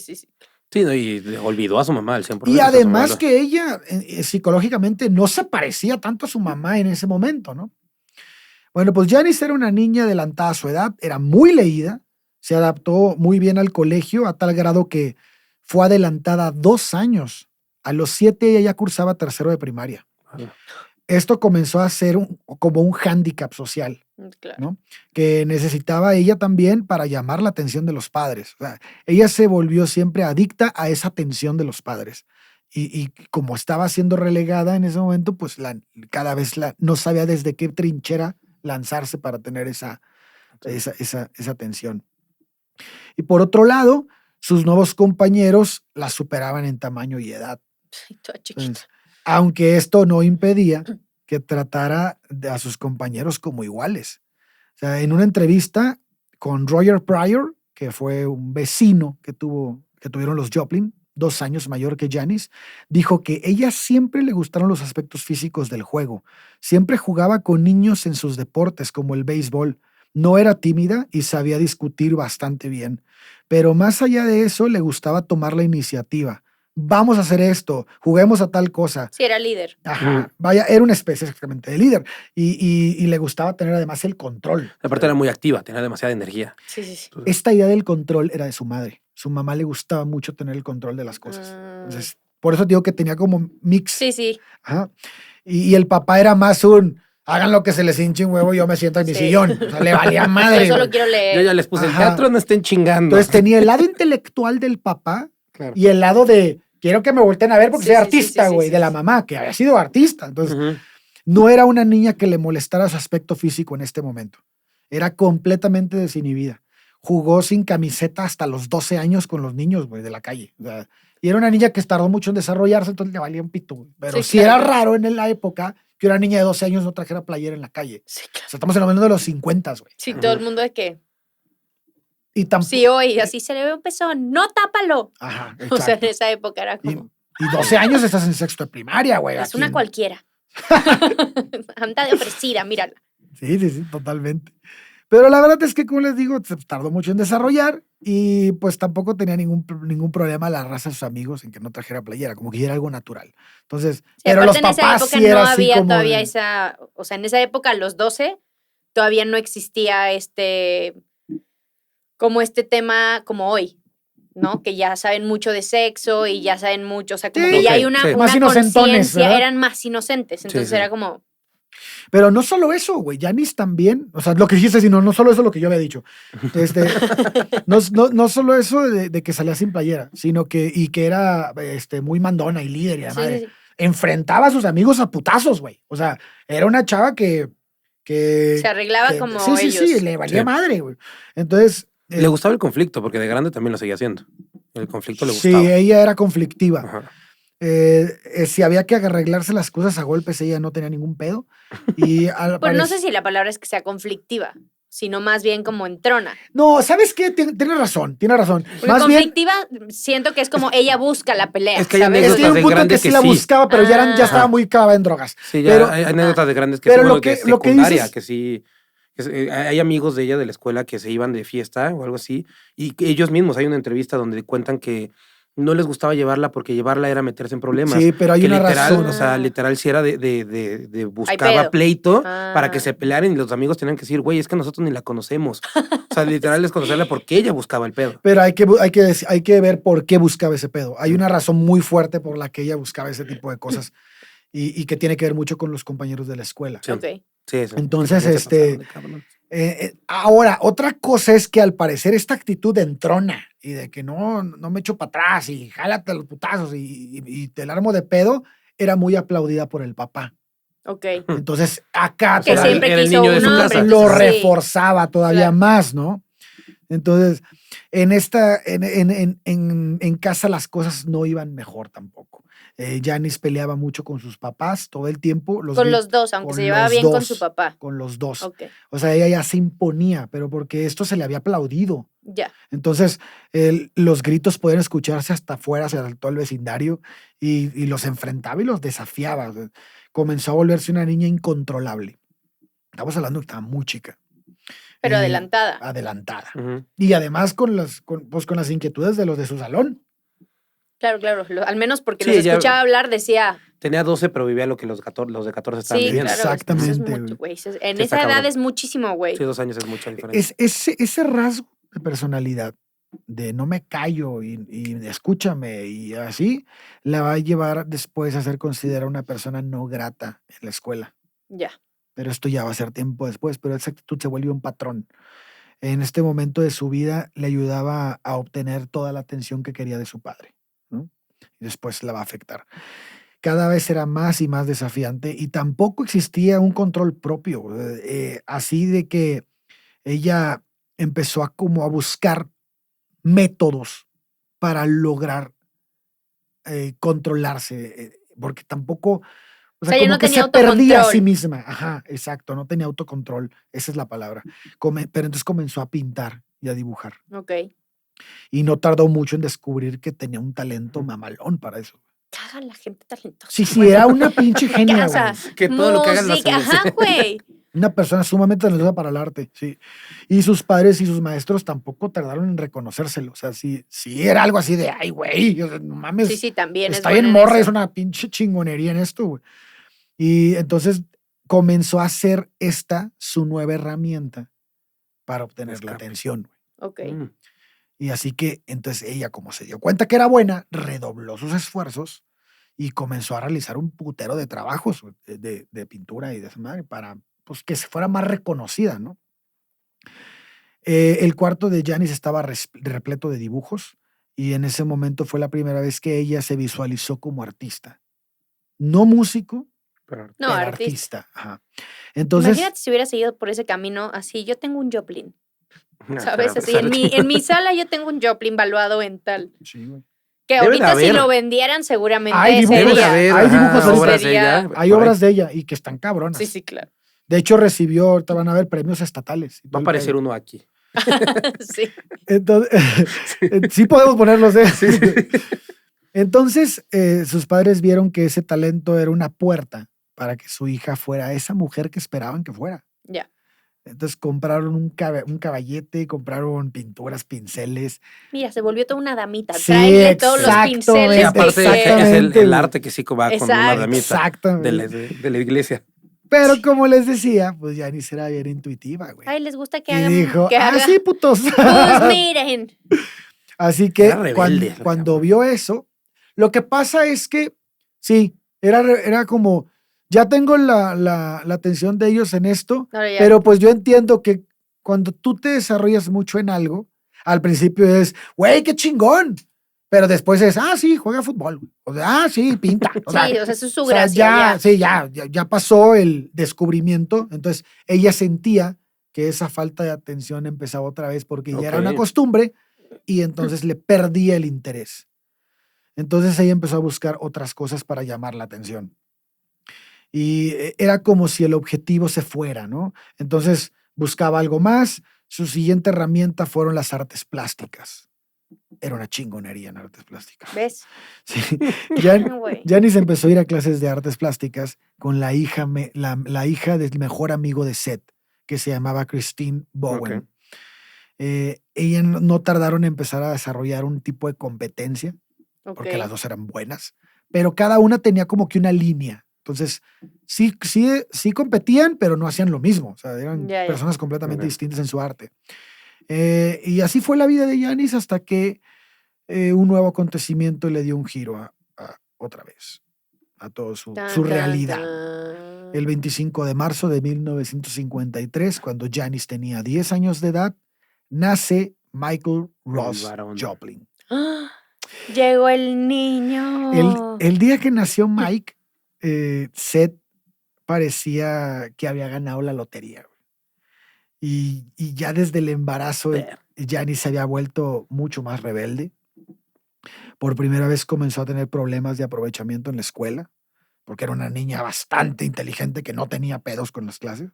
Sí, y olvidó a su mamá al 100%. Y además que ella psicológicamente no se parecía tanto a su mamá en ese momento, ¿no? Bueno, pues Janice era una niña adelantada a su edad, era muy leída, se adaptó muy bien al colegio a tal grado que fue adelantada 2 años. A los 7 ella ya cursaba 3º de primaria. Esto comenzó a ser como un hándicap social, claro, ¿no? Que necesitaba ella también para llamar la atención de los padres. O sea, ella se volvió siempre adicta a esa atención de los padres. Y como estaba siendo relegada en ese momento, pues cada vez no sabía desde qué trinchera lanzarse para tener esa atención. Y por otro lado, sus nuevos compañeros la superaban en tamaño y edad. Toda chiquita. Entonces, aunque esto no impedía que tratara a sus compañeros como iguales. O sea, en una entrevista con Roger Pryor, que fue un vecino que tuvieron los Joplin, 2 años mayor que Janis, dijo que ella siempre le gustaron los aspectos físicos del juego. Siempre jugaba con niños en sus deportes, como el béisbol. No era tímida y sabía discutir bastante bien. Pero más allá de eso, le gustaba tomar la iniciativa. Vamos a hacer esto, juguemos a tal cosa. Sí, era líder. Ajá, vaya, era una especie exactamente de líder. Y le gustaba tener además el control. Aparte era muy activa, tenía demasiada energía. Sí, sí, sí. Esta idea del control era de su madre. Su mamá le gustaba mucho tener el control de las cosas. Entonces, por eso digo que tenía como mix. Sí, sí. Ajá. Y el papá era más hagan lo que se les hinche un huevo y yo me siento en mi sillón. O sea, le valía madre. Yo solo güey. quiero leer. Yo ya les puse el Ajá. teatro, no estén chingando. Entonces tenía el lado intelectual del papá Claro. y el lado de quiero que me volteen a ver porque Sí, soy sí, artista, sí, güey, sí, de sí. la mamá, que había sido artista. Entonces, Ujú. no era una niña que le molestara su aspecto físico en este momento. Era completamente desinhibida. Jugó sin camiseta hasta los 12 años con los niños, güey, de la calle. O sea, y era una niña que tardó mucho en desarrollarse, entonces le valía un pito, güey. Pero Sí, sí claro. era raro en la época que una niña de 12 años no trajera playera en la calle. Sí, O claro. sea, estamos hablando de los 50, güey. Sí, todo el mundo de que. Y tampoco. Sí, hoy, así se le ve un pezón. ¡No, tápalo! Ajá, O sea, en exacto. esa época era Y, como. y 12 años estás en sexto de primaria, güey. Es aquí una en- cualquiera. Anda de ofrecida, mírala. Sí, sí, sí, totalmente. Pero la verdad es que, como les digo, se tardó mucho en desarrollar y pues tampoco tenía ningún problema la raza de sus amigos en que no trajera playera, como que era algo natural. Entonces, Sí, pero aparte los en esa papás época sí no era así había como todavía de- esa. O sea, en esa época, a los 12, todavía no existía como este tema como hoy, ¿no? Que ya saben mucho de sexo y ya saben mucho, o sea, como Sí, que ya ok, hay una, sí. una Más inocentones, conciencia, ¿verdad? eran más inocentes, entonces sí. era como, Pero no solo eso, güey, Janis también, o sea, lo que dijiste, sino no solo eso lo que yo había dicho. No solo eso de que salía sin playera, sino que era muy mandona y líder y la sí, madre. sí, sí. Enfrentaba a sus amigos a putazos, güey. O sea, era una chava que Se arreglaba como sí, ellos. sí, le valía Sí. madre, güey. Entonces, Le gustaba el conflicto, porque de grande también lo seguía haciendo. El conflicto le sí, gustaba. ella era conflictiva. Ajá. Si había que arreglarse las cosas a golpes, ella no tenía ningún pedo. Y Pues no sé si la palabra es que sea conflictiva, sino más bien como entrona. No, ¿sabes qué? Tiene razón, tiene razón. Porque Más bien, conflictiva siento que es como ella busca la pelea, Es que hay ¿sabes? es anécdotas que hay un de punto grande que sí que la sí. buscaba, pero ya estaba Ajá. muy clavada en drogas. Sí, ya Pero, hay anécdotas de grandes que pero sí, lo bueno, de que secundaria, dices- que sí. Hay amigos de ella de la escuela que se iban de fiesta o algo así, y que ellos mismos, hay una entrevista donde cuentan que no les gustaba llevarla porque llevarla era meterse en problemas. Sí, pero hay que una literal, razón. o sea, Ah. literal sí era de buscaba pedo. pleito Ah. para que se pelearan y los amigos tenían que decir, güey, es que nosotros ni la conocemos. O sea, literal es conocerla porque ella buscaba el pedo. Pero hay que ver por qué buscaba ese pedo. Hay una razón muy fuerte por la que ella buscaba ese tipo de cosas y que tiene que ver mucho con los compañeros de la escuela. Sí. Ok. Sí, sí. Entonces, También se pasaron de cabrón. Ahora, otra cosa es que al parecer esta actitud entrona y de que no me echo para atrás y jálate los putazos y te la armo de pedo, era muy aplaudida por el papá. Ok. Entonces, acá Que todavía siempre era el quiso niño de un su hombre. casa. lo entonces sí. reforzaba todavía Claro. más, ¿no? Entonces, en casa las cosas no iban mejor tampoco. Janis peleaba mucho con sus papás todo el tiempo. Con los dos, aunque con se llevaba los bien con dos, su papá. Con los dos. Ok, O sea, ella ya se imponía, pero porque esto se le había aplaudido. ya. Entonces, los gritos podían escucharse hasta afuera, hacia todo el vecindario, y los enfrentaba y los desafiaba. O sea, comenzó a volverse una niña incontrolable. Estamos hablando que estaba muy chica. Pero adelantada. Adelantada. Ujú. Y además con las inquietudes de los de su salón. Claro, claro. Al menos porque Sí, los ella- escuchaba hablar, decía. Tenía 12, pero vivía lo que los de 14 estaban Sí, viviendo. claro. Exactamente, Eso es güey. mucho, güey. En Sí, está esa edad cabrón. es muchísimo, güey. Sí, 2 años es mucha diferencia. Ese rasgo de personalidad, de no me callo y escúchame y así, la va a llevar después a ser considerada una persona no grata en la escuela. Ya. Pero esto ya va a ser tiempo después, pero esa actitud se vuelve un patrón. En este momento de su vida le ayudaba a obtener toda la atención que quería de su padre, ¿no? Y después la va a afectar. Cada vez era más y más desafiante y tampoco existía un control propio, así de que ella empezó como a buscar métodos para lograr controlarse, porque tampoco O sea, sea, ya como no que tenía se perdía a autocontrol. sí misma. Ajá, exacto, no tenía autocontrol. Esa es la palabra. Pero entonces comenzó a pintar y a dibujar. Ok. Y no tardó mucho en descubrir que tenía un talento mamalón para eso. Cagan la gente talentosa. Sí, sí, güey. era una pinche genia, O sea, güey. Que todo lo que hagan lo música, hace. ajá, güey. Una persona sumamente talentosa para el arte, sí. Y sus padres y sus maestros tampoco tardaron en reconocérselo. O sea, sí era algo así de, ay, güey, o sea, no mames. Sí, también es Está buena bien en morra, es eso. una pinche chingonería en esto, güey. Y entonces comenzó a hacer esta su nueva herramienta para obtener la Escape. atención, güey. Ok. Y así que entonces ella, como se dio cuenta que era buena, redobló sus esfuerzos y comenzó a realizar un putero de trabajos de pintura y de esa madre para pues, que se fuera más reconocida, ¿no? El cuarto de Janis estaba repleto de dibujos y en ese momento fue la primera vez que ella se visualizó como artista. No músico, Pero, No, pero artista. artista. Ajá. Entonces, Imagínate si hubiera seguido por ese camino así. Yo tengo un Joplin, no, ¿sabes? pero, Así, en mi sala yo tengo un Joplin valuado en tal. sí, güey. Que Debe de ahorita si haber. lo vendieran seguramente Hay dibujos. Debe de sería. haber, Hay ajá, dibujos ahorita. obras de Sería- ella. Hay por ahí. obras de ella y que están cabronas. Sí, claro. De hecho, recibió, ahorita van a ver premios estatales. y Va todo a el aparecer pedo. uno aquí. Sí. Entonces, sí podemos ponerlos, ¿eh? Entonces, sus padres vieron que ese talento era una puerta para que su hija fuera esa mujer que esperaban que fuera. Ya. Entonces compraron un caballete, compraron pinturas, pinceles. Mira, se volvió toda una damita. Sí, Tráenle todos los exactamente, Sí, pinceles aparte que es exactamente, el güey. arte que sí va con una Exacto. damita Exactamente. de la iglesia. Pero como les decía, pues Janice era bien intuitiva, güey. Ay, les gusta que Y hagan. dijo, que haga. sí, putos. Pues miren. Así que Era rebelde, la cuando cabrona. vio eso, lo que pasa es que, sí, era como, ya tengo la atención de ellos en esto, Ahora ya. pero pues yo entiendo que cuando tú te desarrollas mucho en algo, al principio es, güey, qué chingón. Pero después es, sí, juega fútbol. O sea, sí, pinta. O sea, Sí, o sea, eso es su o sea, gracia. Ya. Sí, ya pasó el descubrimiento. Entonces, ella sentía que esa falta de atención empezaba otra vez porque ya era una Ok. costumbre y entonces le perdía el interés. Entonces ella empezó a buscar otras cosas para llamar la atención. Y era como si el objetivo se fuera, ¿no? Entonces buscaba algo más. Su siguiente herramienta fueron las artes plásticas. Era una chingonería en artes plásticas. ¿Ves? Sí. Güey. Janice empezó a ir a clases de artes plásticas con la hija del mejor amigo de Seth, que se llamaba Christine Bowen. Ok. Ella no tardaron en empezar a desarrollar un tipo de competencia, Ok. porque las dos eran buenas, pero cada una tenía como que una línea. Entonces, sí competían, pero no hacían lo mismo. O sea, eran Ya. personas completamente Ok. distintas en su arte. Y así fue la vida de Janice hasta que un nuevo acontecimiento le dio un giro otra vez a toda su realidad. Tan. El 25 de marzo de 1953, cuando Janice tenía 10 años de edad, nace Michael Ross varón. Joplin. ¡Ah! Llegó el niño. El día que nació Mike, Seth parecía que había ganado la lotería. Güey. Y ya desde el embarazo, Janice se había vuelto mucho más rebelde. Por primera vez comenzó a tener problemas de aprovechamiento en la escuela, porque era una niña bastante inteligente que no tenía pedos con las clases.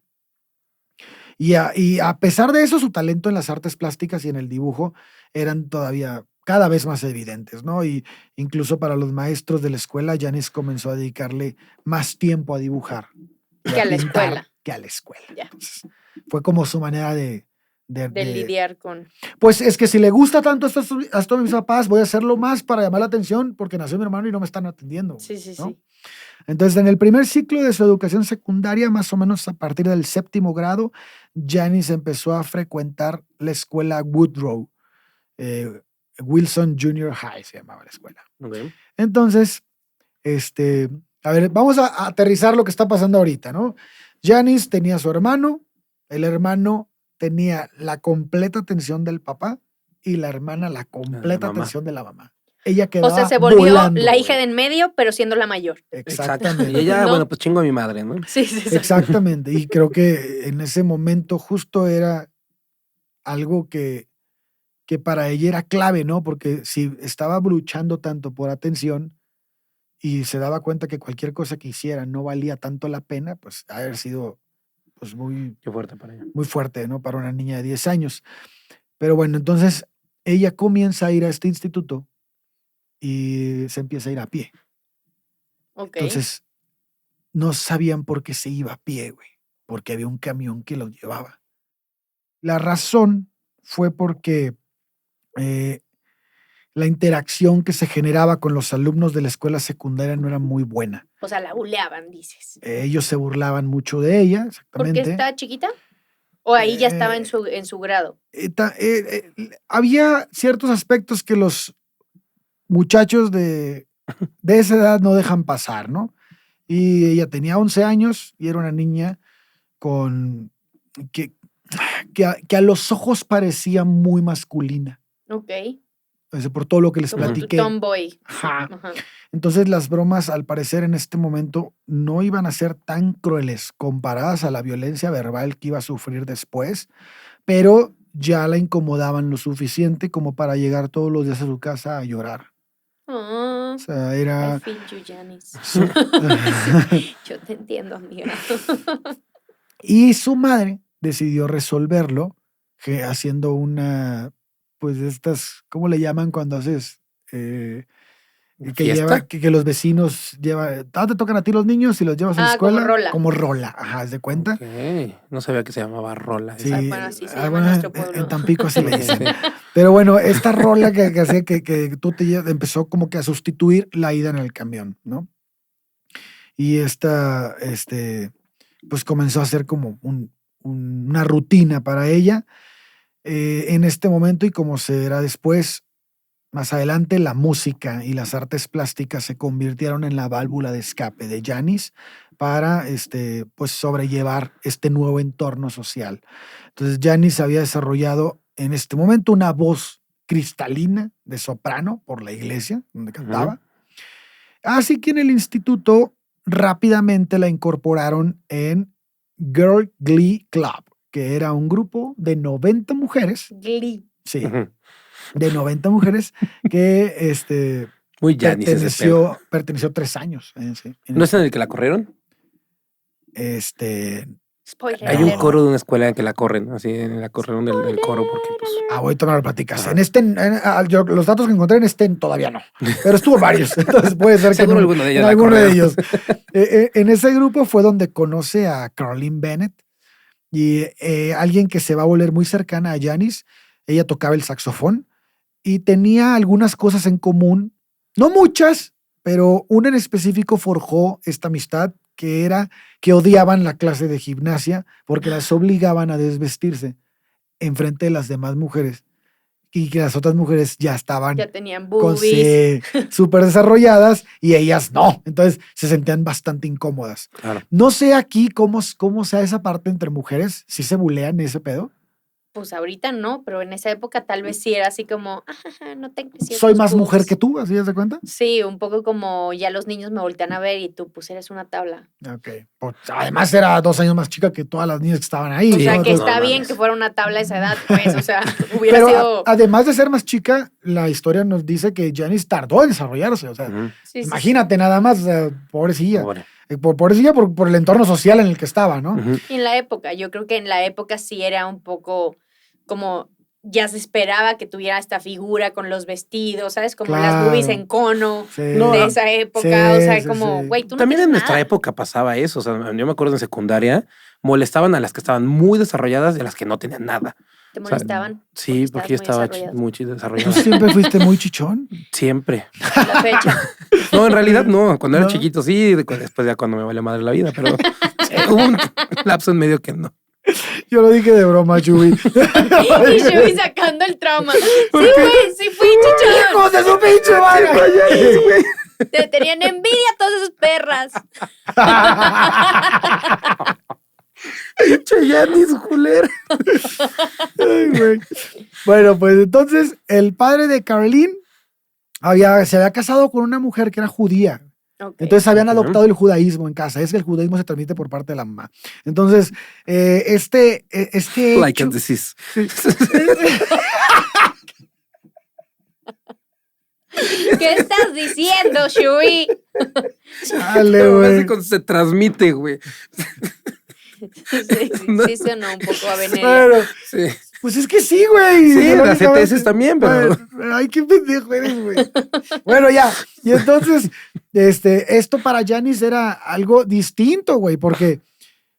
Y a pesar de eso, su talento en las artes plásticas y en el dibujo eran todavía cada vez más evidentes, ¿no? Y incluso para los maestros de la escuela, Janice comenzó a dedicarle más tiempo a dibujar y Que a la pintar escuela. que a la escuela. Ya. Entonces, fue como su manera de lidiar con. Pues es que si le gusta tanto esto a mis papás, voy a hacerlo más para llamar la atención porque nació mi hermano y no me están atendiendo. Sí, sí, ¿no? sí. Entonces, en el primer ciclo de su educación secundaria, más o menos a partir del 7º grado, Janice empezó a frecuentar la escuela Woodrow, Wilson Junior High se llamaba la escuela. Okay. Entonces, a ver, vamos a aterrizar lo que está pasando ahorita, ¿no? Janice tenía a su hermano, el hermano tenía la completa atención del papá y la hermana la completa atención de la mamá. Ella quedaba O sea, se volvió volando, la hija güey. de en medio, pero siendo la mayor. Exactamente. Y ella, ¿No? bueno, pues chingo a mi madre, ¿no? Sí, sí, sí. Exactamente. Y creo que en ese momento justo era algo que para ella era clave, ¿no? Porque si estaba luchando tanto por atención y se daba cuenta que cualquier cosa que hiciera no valía tanto la pena, pues haber sido pues muy, Qué fuerte para ella. muy fuerte, ¿no? Para una niña de 10 años. Pero bueno, entonces ella comienza a ir a este instituto y se empieza a ir a pie. Ok. Entonces no sabían por qué se iba a pie, güey, porque había un camión que los llevaba. La razón fue porque la interacción que se generaba con los alumnos de la escuela secundaria no era muy buena. O sea, la buleaban, dices. Ellos se burlaban mucho de ella, ¿Porque exactamente. está chiquita? ¿O ahí ya estaba en su grado? Había ciertos aspectos que los muchachos de esa edad no dejan pasar, ¿no? Y ella tenía 11 años y era una niña con que a los ojos parecía muy masculina. Ok. O sea, por todo lo que les Como tu platiqué. tomboy. Ajá. Ajá. Entonces las bromas, al parecer, en este momento no iban a ser tan crueles comparadas a la violencia verbal que iba a sufrir después, pero ya la incomodaban lo suficiente como para llegar todos los días a su casa a llorar. Oh, O sea, I era... feel you, Janice. su- Yo te entiendo, amiga. Y su madre decidió resolverlo haciendo una, pues estas, ¿cómo le llaman cuando haces? ¿Fiesta? Que los vecinos llevan, te tocan a ti los niños y los llevas a la Como escuela. rola. Como rola, ajá, ¿haz de cuenta? Ok. No sabía que se llamaba rola. Sí, Bueno, así se llama bueno, nuestro en pueblo. Tampico así le dicen. Sí. Pero bueno, esta rola que hacía que tú te empezó como que a sustituir la ida en el camión, ¿no? Y pues comenzó a ser como una rutina para ella en este momento, y como se verá después, más adelante, la música y las artes plásticas se convirtieron en la válvula de escape de Janice para pues sobrellevar este nuevo entorno social. Entonces Janice había desarrollado en este momento una voz cristalina de soprano por la iglesia donde cantaba. Así que en el instituto rápidamente la incorporaron en Girl Glee Club, que era un grupo de 90 mujeres. Glee. Sí. De 90 mujeres que Muy Janice ese pedo. perteneció 3 años. ¿No es en el que la corrieron? Spoiler Hay un alert. coro de una escuela en que la corren, así en la corrieron del coro porque pues Ahorita me lo platicas. Ajá. Los datos que encontré todavía no, pero estuvo varios, entonces puede ser que seguro en alguno de ellos en la alguno de corrieron. ellos. En ese grupo fue donde conoce a Caroline Bennett y alguien que se va a volver muy cercana a Janice. Ella tocaba el saxofón y tenía algunas cosas en común, no muchas, pero una en específico forjó esta amistad, que era que odiaban la clase de gimnasia porque las obligaban a desvestirse enfrente de las demás mujeres, y que las otras mujeres ya estaban Ya tenían boobies. súper desarrolladas y ellas no. Entonces se sentían bastante incómodas. Claro. No sé aquí cómo sea esa parte entre mujeres, si se bulean ese pedo. Pues ahorita no, pero en esa época tal vez sí era así como, no te crecieron Soy tus más boobs. mujer que tú, ¿así das cuenta? Sí, un poco como ya los niños me voltean a ver y tú pues eres una tabla. Ok. Pues, además era 2 años más chica que todas las niñas que estaban ahí. O sea, ¿no? que Entonces, está no bien mames. que fuera una tabla a esa edad, pues, o sea, hubiera pero sido... además de ser más chica, la historia nos dice que Janice tardó en desarrollarse. O sea, Ujú. Sí, sí, imagínate nada más, o sea, pobrecilla. Pobre. Pobrecilla por el entorno social en el que estaba, ¿no? Ujú. sí. Y en la época, yo creo que en la época sí era un poco como ya se esperaba que tuviera esta figura con los vestidos, ¿sabes? Como las boobies Claro. en cono Sí. de esa época, Sí, o sea, sí, como, sí. güey, tú no También tienes en nuestra nada. época pasaba eso. O sea, yo me acuerdo en secundaria, molestaban a las que estaban muy desarrolladas y a las que no tenían nada. Te O sea, molestaban. Sí, porque yo estaba desarrollado. muy ¿Tú desarrollada. siempre fuiste muy chichón? Siempre. A la fecha. No, en realidad no. Cuando era ¿No? chiquito sí, después ya cuando me vale madre la vida, pero hubo un lapso en medio que no. Yo lo dije de broma, Chuy. Y yo vi sacando el trauma. Sí, güey, sí fui chichón. ¡Hijos de su pinche madre! Te tenían envidia todas esas perras. Chayannis, culera. Ay, güey. Bueno, pues entonces el padre de Caroline se había casado con una mujer que era judía. Ok. Entonces habían Ujú. adoptado el judaísmo en casa. Es que el judaísmo se transmite por parte de la mamá. Entonces, Like a hecho- disease. ¿Qué estás diciendo, Shui? Chale, No, güey. así cuando se transmite, güey. Sí, No. sí sonó un poco a Venelia. Bueno, Sí. pues es que sí, güey. Sí, las Lógicamente. ETS también, pero... Ay, qué pendejo eres, güey. Bueno, ya. Y entonces, esto para Janis era algo distinto, güey, porque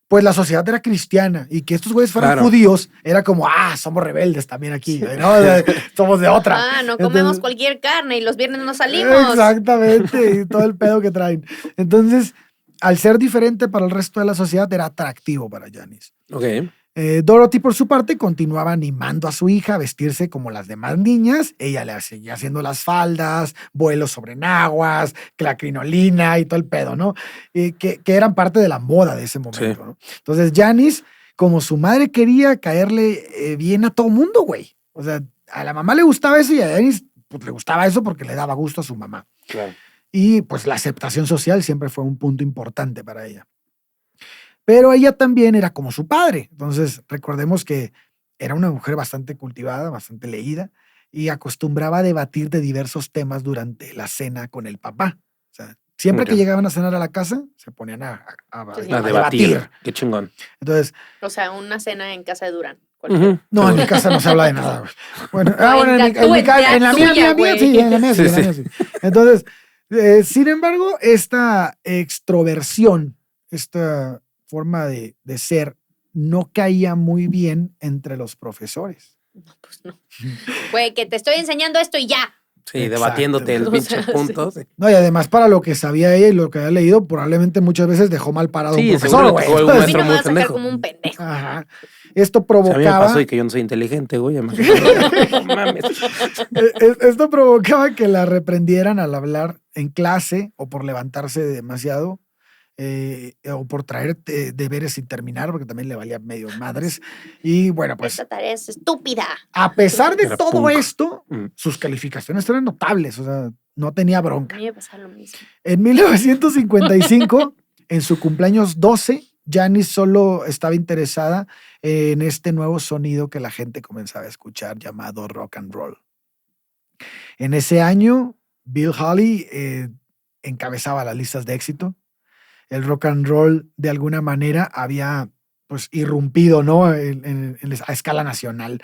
pues la sociedad era cristiana y que estos güeyes fueran Claro. judíos era como, somos rebeldes también aquí, ¿no? Somos de otra. No comemos Entonces, cualquier carne y los viernes no salimos. exactamente, y todo el pedo que traen. Entonces, al ser diferente para el resto de la sociedad, era atractivo para Janis. Ok. Dorothy, por su parte, continuaba animando a su hija a vestirse como las demás niñas. Ella le seguía haciendo las faldas, vuelos sobre naguas, la crinolina y todo el pedo, ¿no? Que eran parte de la moda de ese momento, Sí. ¿no? Entonces, Janis, como su madre quería caerle bien a todo mundo, güey. O sea, a la mamá le gustaba eso y a Janis pues, le gustaba eso porque le daba gusto a su mamá. Claro. Y pues la aceptación social siempre fue un punto importante para ella. Pero ella también era como su padre. Entonces, recordemos que era una mujer bastante cultivada, bastante leída y acostumbraba a debatir de diversos temas durante la cena con el papá. O sea, siempre que Ok. llegaban a cenar a la casa, se ponían a Sí, A debatir. Qué chingón. Entonces, O sea, una cena en casa de Durán. cualquiera. Ujú. no, en Seguro. mi casa no se habla de nada, güey. Bueno, No, bueno, en la tuya, güey. sí, en la mía sí, Sí, en la mía sí. Entonces, sin embargo, esta extroversión, esta forma de ser, no caía muy bien entre los profesores. No, pues no. Güey, que te estoy enseñando esto y ya. Sí, Exacto. debatiéndote el O pinche sea, punto. Sí, No, y además para lo que sabía ella y lo que había leído, probablemente muchas veces dejó mal parado a un Sí, profesor, seguro güey. dejó algún A mí Entonces, no me muy vas a sacar pendejo. como un pendejo. ajá. Esto O sea, a mí me provocaba, pasó y que yo no soy inteligente, güey. No mames. esto provocaba que la reprendieran al hablar en clase o por levantarse demasiado o por traer deberes sin terminar, porque también le valía medio madres. Y bueno, pues Esta tarea es estúpida. a pesar de Era todo punk. esto, sus calificaciones eran notables, o sea, no tenía A bronca. mí me pasa lo mismo. En 1955, en su cumpleaños 12, Janis solo estaba interesada en este nuevo sonido que la gente comenzaba a escuchar llamado rock and roll. En ese año, Bill Haley encabezaba las listas de éxito. El rock and roll de alguna manera había pues irrumpido, ¿no? A escala nacional.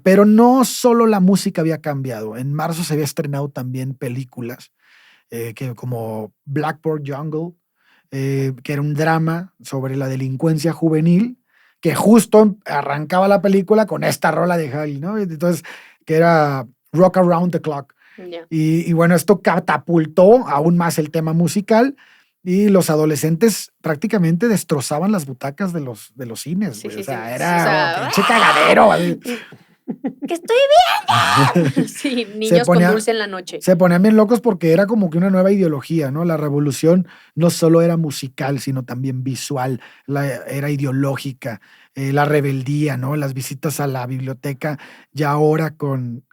Pero no solo la música había cambiado. En marzo se había estrenado también películas como Blackboard Jungle, que era un drama sobre la delincuencia juvenil, que justo arrancaba la película con esta rola de Haley, ¿no? Entonces, que era Rock Around the Clock. Ya. Y bueno, esto catapultó aún más el tema musical y los adolescentes prácticamente destrozaban las butacas de los cines, Sí, güey. sí, O sea, sí. era O sea, un pinche cagadero. Así. ¡Que estoy viendo! Sí, niños ponía- con dulce en la noche. Se ponían bien locos porque era como que una nueva ideología, ¿no? La revolución no solo era musical, sino también visual, era ideológica, la rebeldía, ¿no? Las visitas a la biblioteca, ya ahora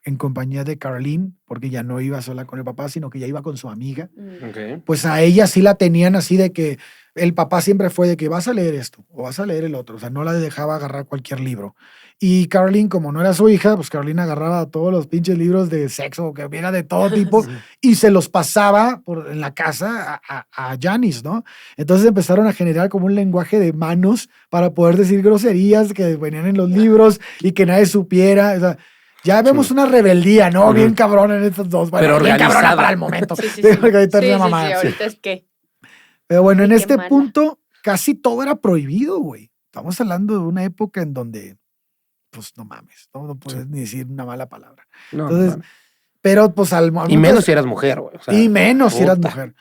en compañía de Caroline, porque ya no iba sola con el papá, sino que ya iba con su amiga. Ok. Pues a ella sí la tenían así de que el papá siempre fue de que vas a leer esto o vas a leer el otro, o sea, no la dejaba agarrar cualquier libro. Y Caroline, como no era su hija, pues Caroline agarraba todos los pinches libros de sexo, que hubiera de todo tipo, y se los pasaba en la casa a Janis, ¿no? Entonces empezaron a generar como un lenguaje de manos para poder decir groserías que venían en los libros y que nadie supiera, o sea, ya vemos Sí. una rebeldía, ¿no? Ujú. Bien cabrón en estos dos. Bueno, Pero bien cabrona organizada. para el momento. Sí, sí, Sí, sí. porque ahorita es Sí, una sí, mamada. sí, ahorita es que. Pero bueno, en Ay, qué este mala. punto casi todo era prohibido, güey. Estamos hablando de una época en donde, pues no mames, no puedes ni decir una mala palabra. No, Entonces, no. pero pues al Y momento menos si eras mujer, güey. O sea, y menos si eras puta. mujer.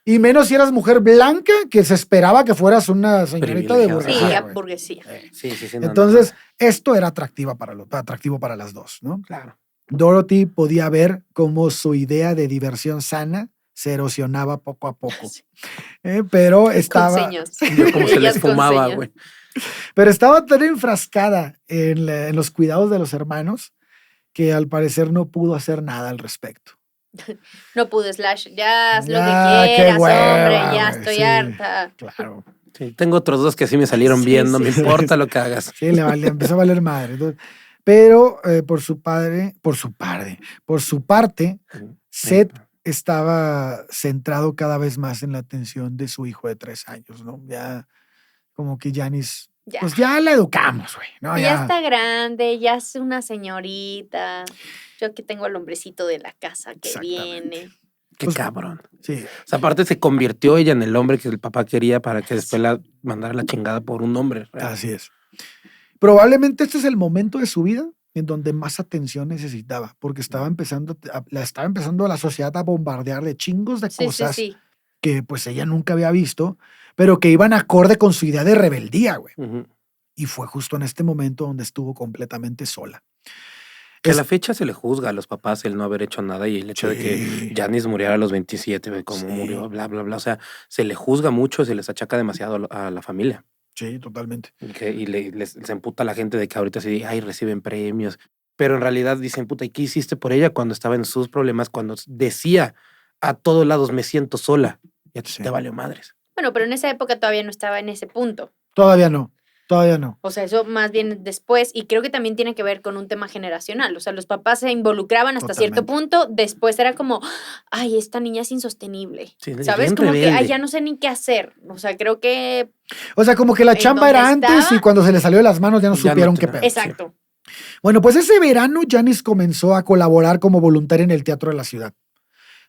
Y menos si eras mujer blanca, que se esperaba que fueras una señorita de Privilegiada. Sí, burguesía. ya güey. burguesía. Sí, sí, sí. no, Entonces, esto era atractivo para las dos, ¿no? no. Claro. Dorothy podía ver cómo su idea de diversión sana se erosionaba poco a poco. Sí. Pero Con estaba, señas. Como se Ellas les con fumaba, señas. güey. pero estaba tan enfrascada en los cuidados de los hermanos que al parecer no pudo hacer nada al respecto. No pude, Slash. Ya haz lo Ya, que qué quieras, hueva, hombre. Ya güey, estoy sí. harta. Claro. Sí, tengo otros dos que sí me salieron Sí, bien, no sí, me sí. importa lo que hagas. Sí, le empezó a valer madre. Entonces, pero por su parte, Seth estaba centrado cada vez más en la atención de su hijo de 3 años, ¿no? Ya como que Janis, Ya. pues ya la educamos, güey, ¿no? Ya está grande, ya es una señorita. Yo aquí tengo al hombrecito de la casa que Exactamente. viene. Qué Pues, cabrón. Sí. O sea, aparte se convirtió ella en el hombre que el papá quería para que después la mandara la chingada por un hombre real. Así es. Probablemente este es el momento de su vida en donde más atención necesitaba, porque estaba empezando, estaba empezando la sociedad a bombardear de chingos de Sí, cosas sí. que pues ella nunca había visto, pero que iban acorde con su idea de rebeldía, güey. Ujú. Y fue justo en este momento donde estuvo completamente sola. Que a Es- la fecha se le juzga a los papás el no haber hecho nada y el hecho de que Sí. Janis muriera a los 27, güey, como Sí. murió, bla, bla, bla. O sea, se le juzga mucho, se les achaca demasiado a la familia. Sí, totalmente. Y les emputa a la gente de que ahorita sí, ay, reciben premios. Pero en realidad dicen, puta, ¿y qué hiciste por ella cuando estaba en sus problemas? Cuando decía a todos lados, me siento sola. Y a ti Sí. te valió madres. Bueno, pero en esa época todavía no estaba en ese punto. Todavía no, todavía no. O sea, eso más bien después, y creo que también tiene que ver con un tema generacional. O sea, los papás se involucraban hasta cierto Totalmente. punto, después era como, ay, esta niña es insostenible. Sí, ¿Sabes? bien Como que, ay, rebelde. ya no sé ni qué hacer. O sea, creo que. O sea, como que la ¿En chamba era dónde antes estaba? y cuando se le salió de las manos ya no Ya no supieron qué tenía- pedo. Exacto. Bueno, pues ese verano Janis comenzó a colaborar como voluntaria en el teatro de la ciudad.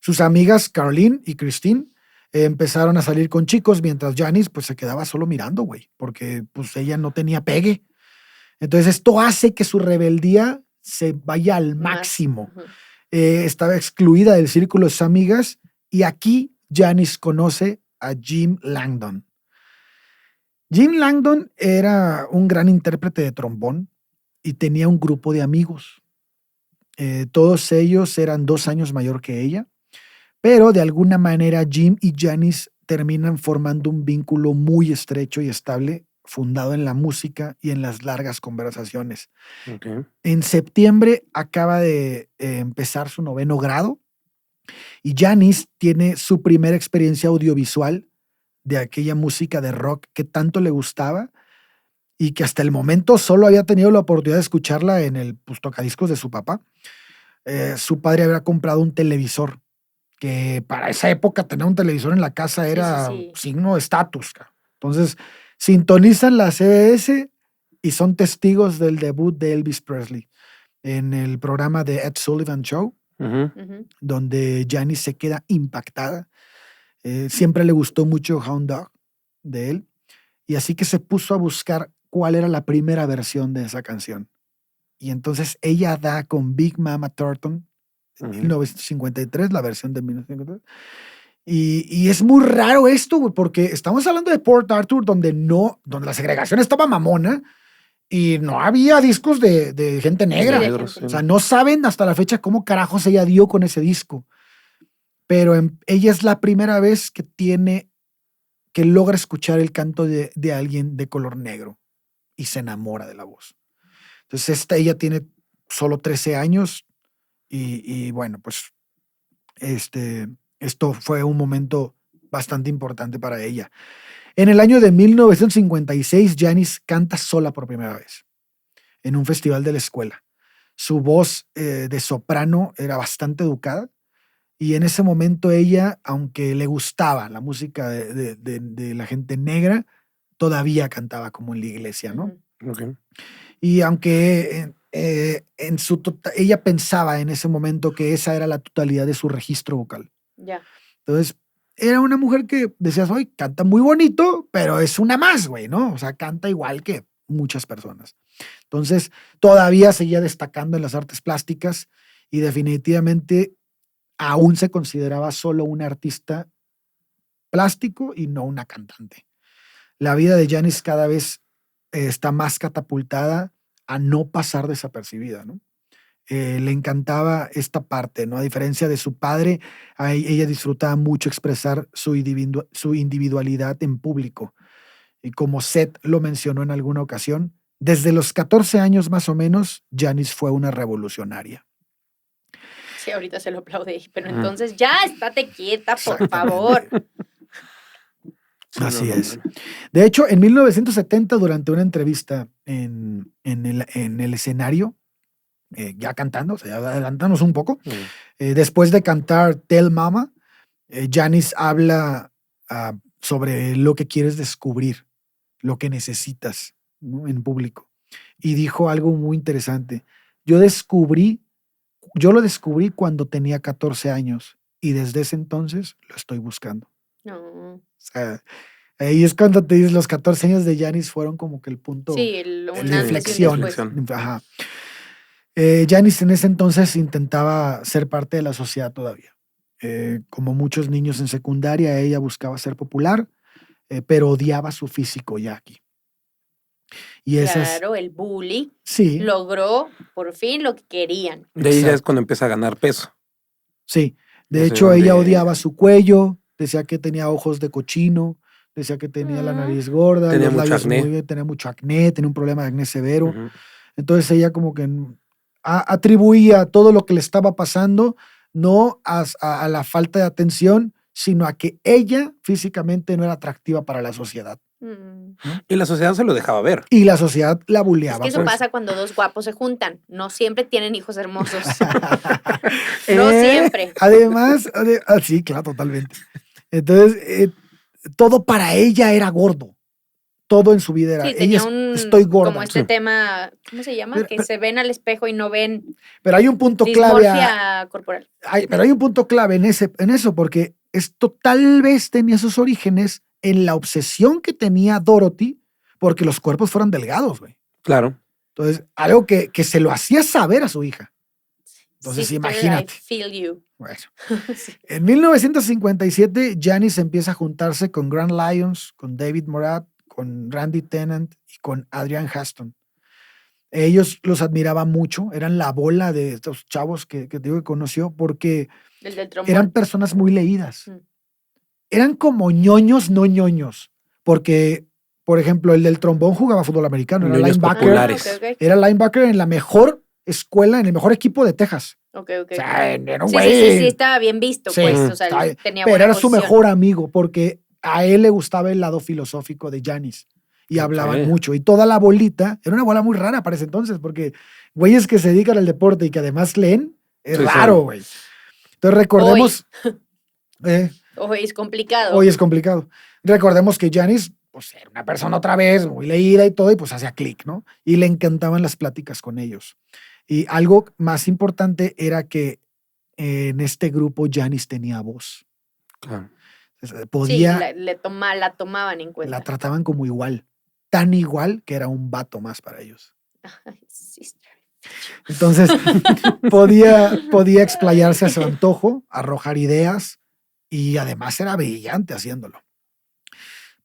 Sus amigas Caroline y Christine empezaron a salir con chicos mientras Janis pues se quedaba solo mirando, güey, porque pues ella no tenía pegue. Entonces esto hace que su rebeldía se vaya al máximo. Ujú. Estaba excluida del círculo de sus amigas y aquí Janis conoce a Jim Langdon. Jim Langdon era un gran intérprete de trombón y tenía un grupo de amigos. Todos ellos eran 2 años mayor que ella, pero de alguna manera Jim y Janis terminan formando un vínculo muy estrecho y estable, fundado en la música y en las largas conversaciones. Ok. En septiembre acaba de empezar su 9º grado y Janis tiene su primera experiencia audiovisual de aquella música de rock que tanto le gustaba y que hasta el momento solo había tenido la oportunidad de escucharla en el tocadiscos de su papá. Su padre había comprado un televisor, que para esa época tener un televisor en la casa era sí. signo de estatus. Entonces, sintonizan la CBS y son testigos del debut de Elvis Presley en el programa de Ed Sullivan Show, Ujú. Ujú. donde Janis se queda impactada. Siempre le gustó mucho Hound Dog de él, y así que se puso a buscar cuál era la primera versión de esa canción. Y entonces ella da con Big Mama Thornton en Ujú. 1953, la versión de 1953. Y es muy raro esto, güey, porque estamos hablando de Port Arthur, donde la segregación estaba mamona y no había discos de gente negra. de Negros, gente. O sea, no saben hasta la fecha cómo carajos ella dio con ese disco. Pero ella es la primera vez que logra escuchar el canto de alguien de color negro y se enamora de la voz. Entonces, ella tiene solo 13 años y bueno, pues esto fue un momento bastante importante para ella. En el año de 1956, Janis canta sola por primera vez en un festival de la escuela. Su voz de soprano era bastante educada y en ese momento ella, aunque le gustaba la música de la gente negra, todavía cantaba como en la iglesia, ¿no? Ujú. Ok. Y aunque ella pensaba en ese momento que esa era la totalidad de su registro vocal. Ya. Entonces, era una mujer que decías, oye, canta muy bonito, pero es una más, güey, ¿no? O sea, canta igual que muchas personas. Entonces, todavía seguía destacando en las artes plásticas y definitivamente aún se consideraba solo un artista plástico y no una cantante. La vida de Janis cada vez está más catapultada a no pasar desapercibida, ¿no? Le encantaba esta parte, ¿no? A diferencia de su padre, ella disfrutaba mucho expresar su individualidad en público. Y como Seth lo mencionó en alguna ocasión, desde los 14 años más o menos, Janis fue una revolucionaria. Sí, ahorita se lo aplaude, pero Ujú. entonces ya estate quieta, por favor. Sí, Así no, es. no. De hecho, en 1970, durante una entrevista en el escenario, ya cantando, o sea, ya adelantamos un poco. Mm. Después de cantar Tell Mama, Janis habla sobre lo que quieres descubrir, lo que necesitas, ¿no? En público. Y dijo algo muy interesante. Yo lo descubrí cuando tenía 14 años y desde ese entonces lo estoy buscando. No. O sea, ahí es cuando te dices, los 14 años de Janis fueron como que el punto Sí, de un antes y un inflexión. después. Ajá. Janis en ese entonces intentaba ser parte de la sociedad todavía. Como muchos niños en secundaria, ella buscaba ser popular, pero odiaba su físico ya aquí. Y esas, Claro, el bully sí, logró por fin lo que querían. De ahí ya es Exacto. cuando empieza a ganar peso. sí. De No sé hecho, dónde- ella odiaba su cuello, decía que tenía ojos de cochino, decía que tenía la nariz gorda, Tenía los mucho labios acné. muy bien, tenía mucho acné, tenía un problema de acné severo. Ujú. Entonces ella como que atribuía todo lo que le estaba pasando no a la falta de atención, sino a que ella físicamente no era atractiva para la sociedad. Mm. Y la sociedad se lo dejaba ver. Y la sociedad la Es bulleaba. que eso por pasa cuando dos guapos se juntan. No siempre tienen hijos hermosos. No siempre. Además, sí, claro, totalmente. Entonces, todo para ella era gordo. Todo en su vida era. Sí, ella tenía estoy gorda. como este Sí. tema, ¿cómo se llama? Pero- Que pero- se ven al espejo y no ven Pero hay un punto clave. dismorfia corporal. Pero hay un punto clave en eso, porque esto tal vez tenía sus orígenes en la obsesión que tenía Dorothy porque los cuerpos fueran delgados, güey. Claro. Entonces, algo que se lo hacía saber a su hija. Entonces, Sister, imagínate. I feel you. Bueno. Sí. En 1957, Janis empieza a juntarse con Grant Lyons, con David Morat, con Randy Tennant y con Adrian Huston. Ellos los admiraban mucho, eran la bola de estos chavos que te digo que conoció, porque El del trombón. eran personas muy leídas. Mm. Eran como ñoños, no ñoños. Porque, por ejemplo, el del trombón jugaba fútbol americano, era Ñoños linebacker. populares. Ah, ok. Era linebacker en la mejor escuela, en el mejor equipo de Texas. Ok. O sea, era un Sí, güey. sí, estaba bien visto, Sí, pues. O sea, estaba- tenía pero buena era su posición. mejor amigo porque a él le gustaba el lado filosófico de Janis y hablaban Ok. mucho. Y toda la bolita, era una bola muy rara para ese entonces porque güeyes que se dedican al deporte y que además leen, es Sí, sí. raro, güey. Entonces recordemos, Hoy es complicado. hoy es complicado. Recordemos que Janis, pues era una persona otra vez muy leída y todo, y pues hacía clic, ¿no? Y le encantaban las pláticas con ellos. Y algo más importante era que en este grupo Janis tenía voz. Claro. Podía, Sí, la tomaban en cuenta. la trataban como igual, tan igual que era un vato más para ellos. Ay, sister. Entonces podía explayarse a su antojo, arrojar ideas y además era brillante haciéndolo.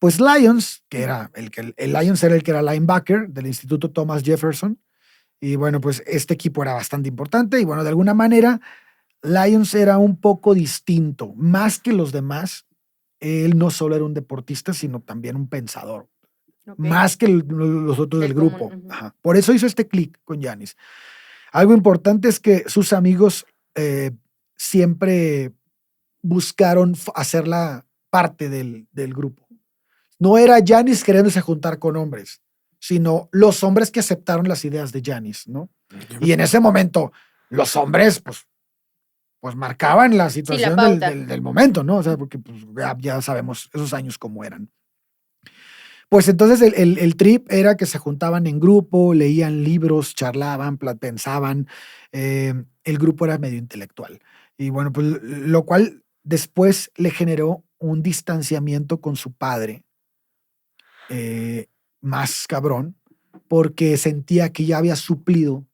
Pues Lyons, que era el Lyons era el que era linebacker del Instituto Thomas Jefferson, y bueno, pues este equipo era bastante importante y bueno, de alguna manera Lyons era un poco distinto, más que los demás. Él no solo era un deportista, sino también un pensador, Ok. más que los otros del Del común, grupo. ujú. Ajá. Por eso hizo este clic con Giannis. Algo importante es que sus amigos siempre buscaron hacerla parte del grupo. No era Giannis queriéndose juntar con hombres, sino los hombres que aceptaron las ideas de Giannis, ¿no? Y en ese momento, los hombres, pues marcaban la situación pauta. del momento, ¿no? O sea, porque pues, ya sabemos esos años cómo eran. Pues entonces el trip era que se juntaban en grupo, leían libros, charlaban, pensaban. El grupo era medio intelectual. Y bueno, pues lo cual después le generó un distanciamiento con su padre más cabrón, porque sentía que ya había suplido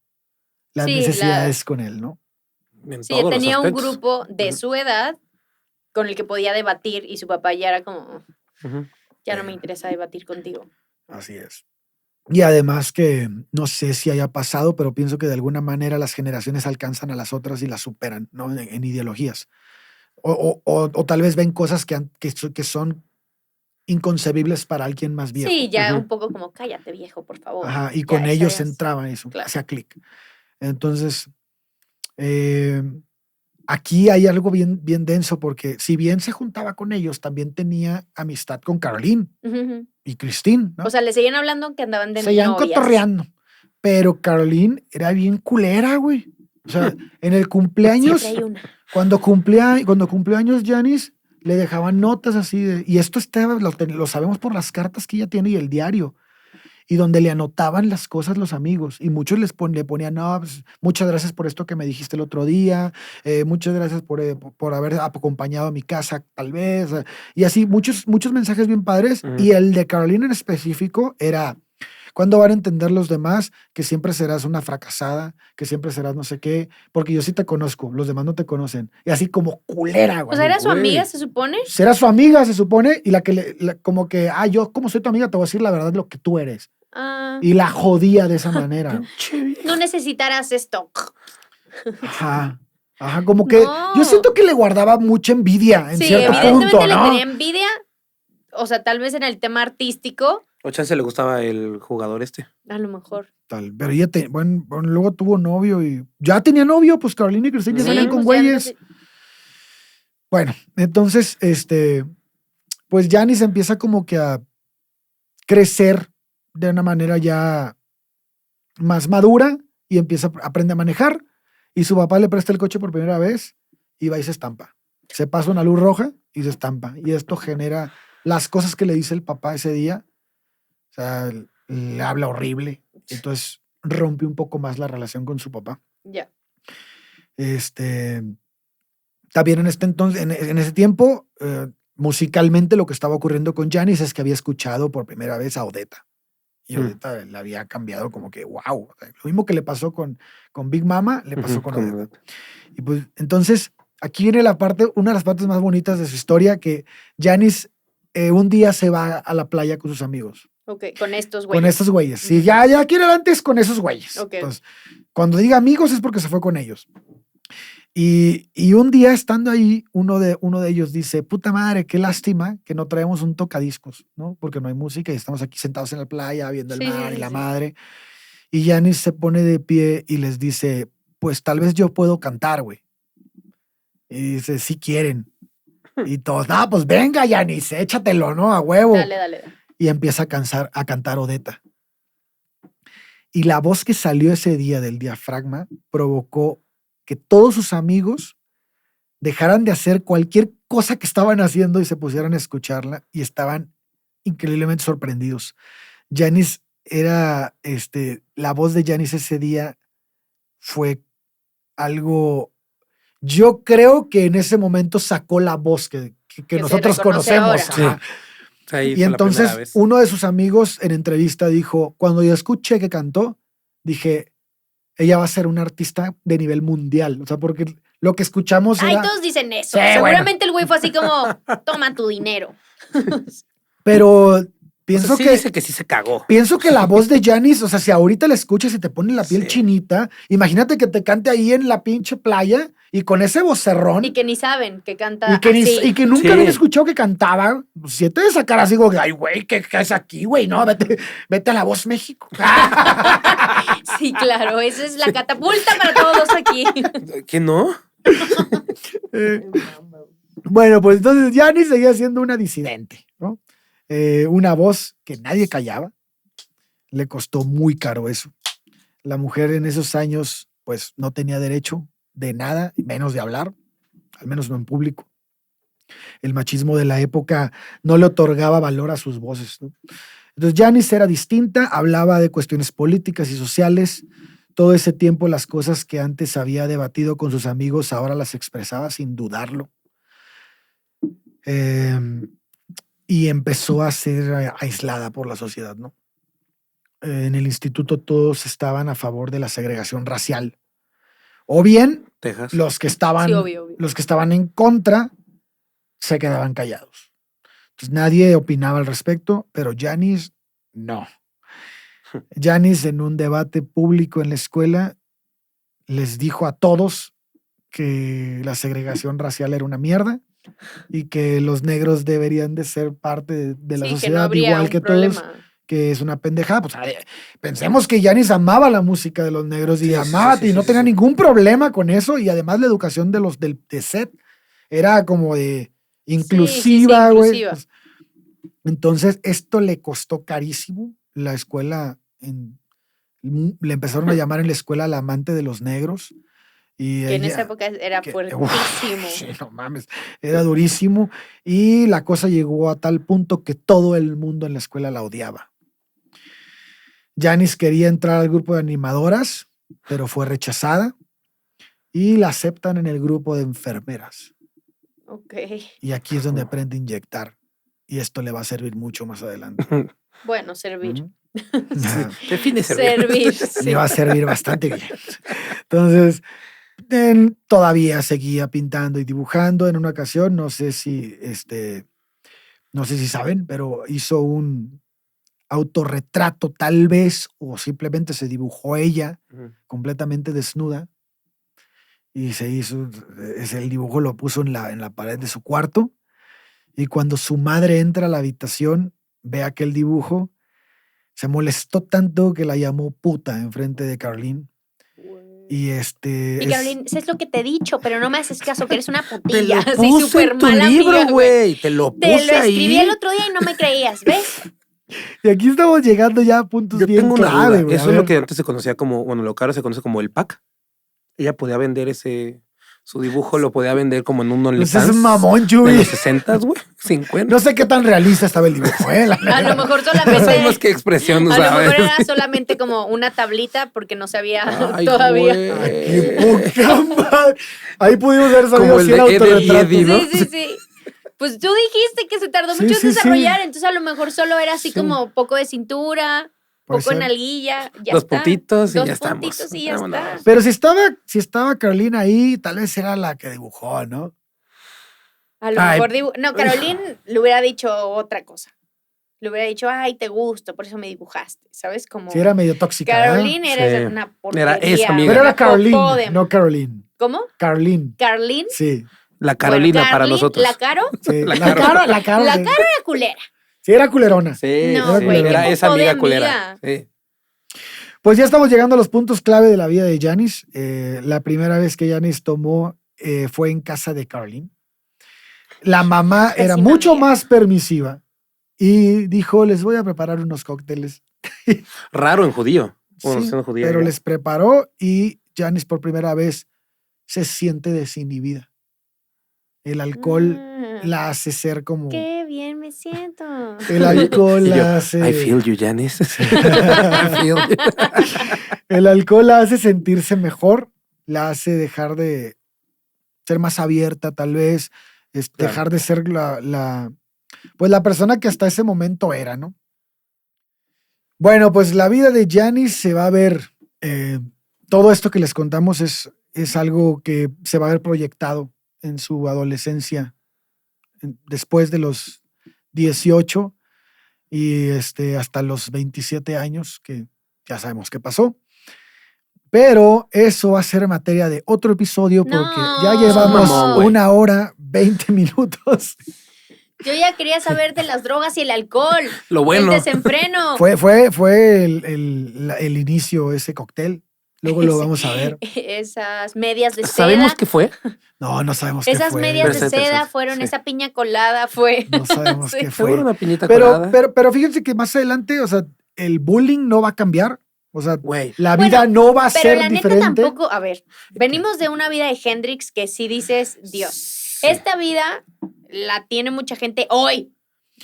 las Sí, necesidades con él, ¿no? En Sí, todos los tenía un aspectos. grupo de Ujú. su edad con el que podía debatir y su papá ya era como, Ujú. ya no me interesa debatir contigo. Así es. Y además que no sé si haya pasado, pero pienso que de alguna manera las generaciones alcanzan a las otras y las superan, ¿no? En ideologías. O tal vez ven cosas que son inconcebibles para alguien más viejo. Sí, ya Ujú. un poco como, cállate viejo, por favor. Ajá, y Ya, con esa ellos ya es- entraban eso, claro. hacía clic. Entonces, aquí hay algo bien, bien denso porque si bien se juntaba con ellos, también tenía amistad con Caroline Ujú, ujú. y Christine, ¿no? O sea, le seguían hablando que andaban de Se iban novias. cotorreando. Pero Caroline era bien culera, güey. O sea, en el cumpleaños, Siempre hay una. cuando cumplió años Janis, le dejaban notas así y esto lo sabemos por las cartas que ella tiene y el diario, y donde le anotaban las cosas los amigos, y muchos le ponían, no, pues, muchas gracias por esto que me dijiste el otro día, muchas gracias por haber acompañado a mi casa, tal vez, y así, muchos mensajes bien padres, y el de Carolina en específico era: ¿cuándo van a entender los demás que siempre serás una fracasada, que siempre serás no sé qué? Porque yo sí te conozco, los demás no te conocen. Y así como culera, güey. O sea, ¿era su güey. amiga, se supone? Será su amiga, se supone, y como que, yo como soy tu amiga, te voy a decir la verdad de lo que tú eres. Ah, Y la jodía de esa manera. Pinche vieja. no necesitarás esto. Ajá. Ajá, como que No. yo siento que le guardaba mucha envidia en Sí, cierto evidentemente punto, le ¿no? tenía envidia. O sea, tal vez en el tema artístico, O chance le gustaba el jugador este. a lo mejor. Pero ella, bueno, luego tuvo novio y ya tenía novio, pues Carolina y Cristina ya Sí, salían con pues ya no güeyes. sé. Bueno, entonces, pues Janis empieza como que a crecer de una manera ya más madura y aprende a manejar, y su papá le presta el coche por primera vez y va y se estampa. Se pasa una luz roja y se estampa. Y esto genera las cosas que le dice el papá ese día. O sea, le habla horrible. Entonces rompe un poco más la relación con su papá. Ya. También en ese tiempo, musicalmente lo que estaba ocurriendo con Janis es que había escuchado por primera vez a Odetta. Y Odetta le había cambiado como que, wow. Lo mismo que le pasó con Big Mama, le pasó con Odetta. Y pues entonces, aquí viene una de las partes más bonitas de su historia, que Janis un día se va a la playa con sus amigos. Ok, con estos güeyes. Con estos güeyes. Sí, ya aquí en adelante es con esos güeyes. Ok. Entonces, cuando diga amigos es porque se fue con ellos. Y un día estando ahí, uno de ellos dice: puta madre, qué lástima que no traemos un tocadiscos, ¿no? Porque no hay música y estamos aquí sentados en la playa viendo el mar y la madre. Y Janis se pone de pie y les dice: pues tal vez yo puedo cantar, güey. Y dice: si quieren. Y todos: no, pues venga, Janis, échatelo, ¿no? A huevo. Dale. Y empieza a cantar Odetta. Y la voz que salió ese día del diafragma provocó que todos sus amigos dejaran de hacer cualquier cosa que estaban haciendo y se pusieran a escucharla, y estaban increíblemente sorprendidos. Janis era, la voz de Janis ese día fue algo, yo creo que en ese momento sacó la voz que nosotros conocemos. Sí. Y entonces uno de sus amigos en entrevista dijo: cuando yo escuché que cantó, dije, ella va a ser una artista de nivel mundial. O sea, porque lo que escuchamos Ay, era... todos dicen eso. Sí, Seguramente el güey fue así como: toma tu dinero. Pero pienso sí que... dice que sí se cagó. Pienso que la voz de Janis, o sea, si ahorita la escuchas y te pone la piel chinita, imagínate que te cante ahí en la pinche playa y con ese vocerrón. Y que ni saben que canta Y que nunca habían escuchado que cantaba. Si te de sacar así, como, ay, güey, ¿qué es aquí, güey? No, vete a La Voz México. Sí, claro, esa es la catapulta para todos aquí. ¿Qué no? Bueno, pues entonces Janis seguía siendo una disidente, ¿no? Una voz que nadie callaba. Le costó muy caro eso. La mujer en esos años, pues, no tenía derecho de nada, y menos de hablar, al menos no en público. El machismo de la época no le otorgaba valor a sus voces, ¿no? Entonces Janis era distinta, hablaba de cuestiones políticas y sociales. Todo ese tiempo las cosas que antes había debatido con sus amigos ahora las expresaba sin dudarlo. Y empezó a ser aislada por la sociedad, ¿no? En el instituto todos estaban a favor de la segregación racial. O bien, Texas. los que estaban en contra se quedaban callados. Entonces nadie opinaba al respecto, pero Janis no. Janis, en un debate público en la escuela, les dijo a todos que la segregación racial era una mierda y que los negros deberían de ser parte de la sociedad, que no igual que problema. todos, que es una pendejada. Pues, pensemos que Janis amaba la música de los negros y amaba y no tenía ningún problema con eso, y además la educación de los de SET era como de inclusiva, güey. Pues, entonces esto le costó carísimo. La escuela Le empezaron a llamar en la escuela la amante de los negros. Y Que en ella- esa época era que- fuertísimo. sí, no mames, era durísimo. Y la cosa llegó a tal punto que todo el mundo en la escuela la odiaba. Janis quería entrar al grupo de animadoras, pero fue rechazada. Y la aceptan en el grupo de enfermeras. Ok. Y aquí es donde aprende a inyectar. Y esto le va a servir mucho más adelante. Bueno, servir. Ajá. Define servir. Servir. sí. Le va a servir bastante bien. Entonces, todavía seguía pintando y dibujando. En una ocasión, no sé si saben, pero hizo un autorretrato tal vez, o simplemente se dibujó ella completamente desnuda. Y se hizo, el dibujo lo puso en la pared de su cuarto. Y cuando su madre entra a la habitación, ve aquel dibujo, se molestó tanto que la llamó puta enfrente de Caroline. Y Y Caroline, es lo que te he dicho, pero no me haces caso, que eres una Te putilla. lo Así puse súper en tu mala libro, amiga, güey. Te lo Te puse lo escribí ahí. el otro día y no me creías, ¿ves? Y aquí estamos llegando ya a puntos Yo bien tengo una clave, duda. güey. Eso es lo que antes se conocía como, bueno, lo que ahora se conoce como el pack. Ella podía vender su dibujo lo podía vender como en un Pues OnlyFans es mamón, de Chuy. los 60, güey, 50. No sé qué tan realista estaba el dibujo, la A lo neta. mejor No sabemos solamente... qué expresión A lo usaba. mejor era solamente como una tablita porque no sabía Ay, todavía. Ay, güey. qué poca madre. Ahí pudimos haber sabido Como el si era de Ed, Ed y autorretrato. Eddie, ¿no? Sí. Pues tú dijiste que se tardó Sí, mucho en sí, sí. desarrollar, entonces a lo mejor solo era así Sí. como poco de cintura, Puede poco en ser. alguilla, ya Dos está. puntitos y Dos ya estamos. puntitos y ya Vámonos. está. Pero si estaba Carolina ahí, tal vez era la que dibujó, ¿no? A lo Ay, mejor no, Caroline le hubiera dicho otra cosa. Le hubiera dicho, ay, te gusto, por eso me dibujaste, ¿sabes? Como Sí, era medio tóxica. ¿verdad? Caroline era Sí. una porquería. esa amiga. Pero una era popó Caroline, de- no Caroline. ¿Cómo? Caroline. ¿Carlin? Sí. La Carolina Bueno, para Carlin, nosotros. ¿La Caro? Sí. La La Caro. cara, La sí. Caro era culera. Sí, era culerona. Sí, No, sí, güey, qué era esa popó de amiga culera. amiga. Sí. Pues ya estamos llegando a los puntos clave de la vida de Janis. La primera vez que Janis tomó fue en casa de Caroline. La mamá era Pésima mucho amiga. más permisiva y dijo, les voy a preparar unos cócteles. Raro en judío. Bueno, Sí, siendo judía. pero ya. les preparó y Janis por primera vez se siente desinhibida. El alcohol la hace ser como... Qué bien me siento. El alcohol Y yo, la hace... I feel you, Janice. I feel you. El alcohol la hace sentirse mejor, la hace dejar de ser más abierta, tal vez, Claro. dejar de ser pues la persona que hasta ese momento era, ¿no? Bueno, pues la vida de Janis se va a ver, todo esto que les contamos es algo que se va a ver proyectado en su adolescencia, después de los 18 y hasta los 27 años, que ya sabemos qué pasó. Pero eso va a ser materia de otro episodio porque ya No. llevamos Mamón, güey. 1 hora, 20 minutos. Yo ya quería saber de las drogas y el alcohol. Lo bueno. El desenfreno. Fue el inicio, ese cóctel. Luego lo vamos a ver. Esas medias de seda. ¿Sabemos qué fue? No sabemos qué Esas fue. medias Pero de está seda interesante, fueron, sí. esa piña colada fue. No sabemos Sí. qué Seguro fue. una piñita colada. Pero fíjense que más adelante, o sea, el bullying no va a cambiar. O sea, Güey. la Bueno, vida no va a Pero ser la neta diferente. tampoco, a ver, venimos de una vida de Hendrix que sí dices, Dios, Sí. esta vida la tiene mucha gente hoy.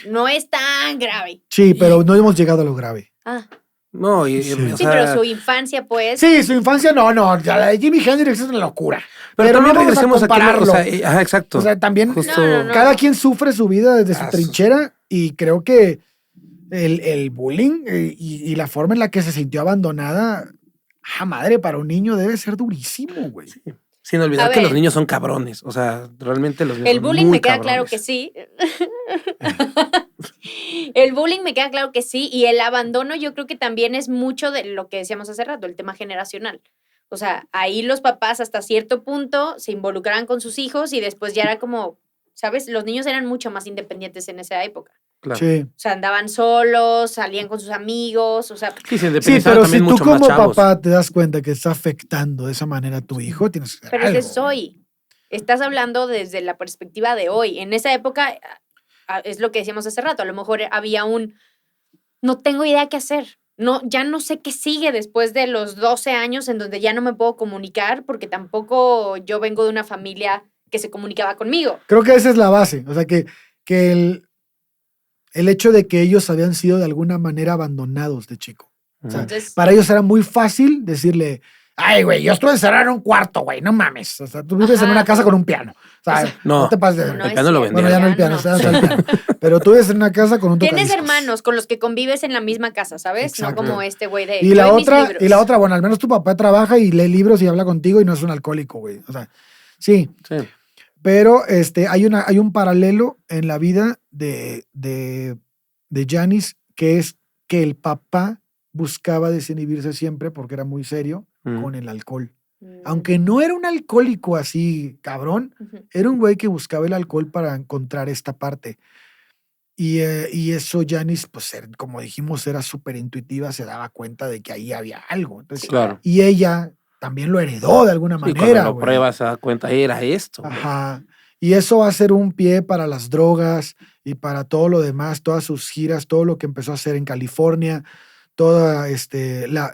No es tan grave. Sí, pero no hemos llegado a lo grave. Ah, No, Sí. o sí, sea, pero su infancia, pues. Sí, su infancia no, ya la de Jimi Hendrix es una locura. pero también no vamos a regresemos aquí. compararlo. O sea, ajá, exacto. O sea, también Justo. No. cada quien sufre su vida desde su Ah, trinchera y creo que el bullying y la forma en la que se sintió abandonada, madre, para un niño debe ser durísimo, güey. Sin olvidar A que los ver. niños son cabrones. O sea, realmente los niños El son bullying muy me queda cabrones. claro que sí. El bullying me queda claro que sí. Y el abandono yo creo que también es mucho de lo que decíamos hace rato, el tema generacional. O sea, ahí los papás hasta cierto punto se involucraban con sus hijos y después ya era como, ¿sabes? Los niños eran mucho más independientes en esa época. Claro. Sí. O sea, andaban solos, salían con sus amigos, o sea, Sí, se Sí, independizaban pero si también tú mucho más como chavos. papá te das cuenta que está afectando de esa manera a tu hijo, tienes que hacer pero ese algo, es hoy. Estás hablando desde la perspectiva de hoy. En esa época, es lo que decíamos hace rato, a lo mejor había no tengo idea qué hacer. no, ya no sé qué sigue después de los 12 años en donde ya no me puedo comunicar porque tampoco yo vengo de una familia que se comunicaba conmigo. Creo que esa es la base. O sea, que el hecho de que ellos habían sido de alguna manera abandonados de chico. O sea, Entonces, para ellos era muy fácil decirle, ay, güey, yo estuve encerrado en un cuarto, güey, no mames. O sea, tú vives en Ajá, una casa como- con un piano. O sea, No, no te pases de... no el es piano lo cierto, Bueno, ya no el piano, no. está el piano. Pero tú vives en una casa con un Tienes tocadiscos. hermanos con los que convives en la misma casa, ¿sabes? Exacto. No como este güey de Y yo la mis otra, libros. bueno, al menos tu papá trabaja y lee libros y habla contigo y no es un alcohólico, güey. O sea, sí. sí. Pero hay un paralelo en la vida de Janis, que es que el papá buscaba desinhibirse siempre porque era muy serio con el alcohol. Aunque no era un alcohólico así, cabrón, Ujú. era un güey que buscaba el alcohol para encontrar esta parte. Y eso Janis, pues como dijimos, era súper intuitiva, se daba cuenta de que ahí había algo. Entonces, Sí, Claro. y ella también lo heredó de alguna Sí, cuando manera, lo güey. pruebas se da cuenta, era esto. güey. Ajá. Y eso va a ser un pie para las drogas y para todo lo demás, todas sus giras, todo lo que empezó a hacer en California, toda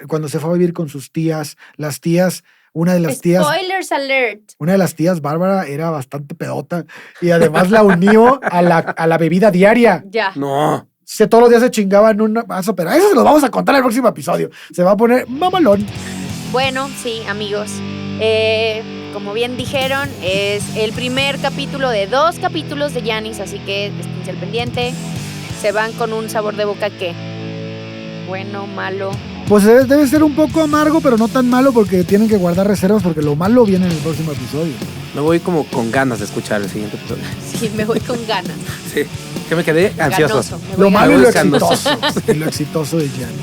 cuando se fue a vivir con sus tías, las tías, una de las Spoilers alert. tías, Bárbara, era bastante pedota y además la unió a la bebida diaria. Ya. No. Todos los días se chingaban un vaso, pero eso se lo vamos a contar en el próximo episodio. Se va a poner mamalón. Bueno, sí, amigos. Como bien dijeron, es el primer capítulo de 2 capítulos de Janis, así que esténse al pendiente. Se van con un sabor de boca que bueno, malo. Pues debe ser un poco amargo, pero no tan malo porque tienen que guardar reservas porque lo malo viene en el próximo episodio. Me voy como con ganas de escuchar el siguiente episodio. Sí, me voy con ganas. Sí. Que me quedé ansioso. Ganoso. Me voy Lo malo y lo ganando. exitoso. Y lo exitoso de Gianni.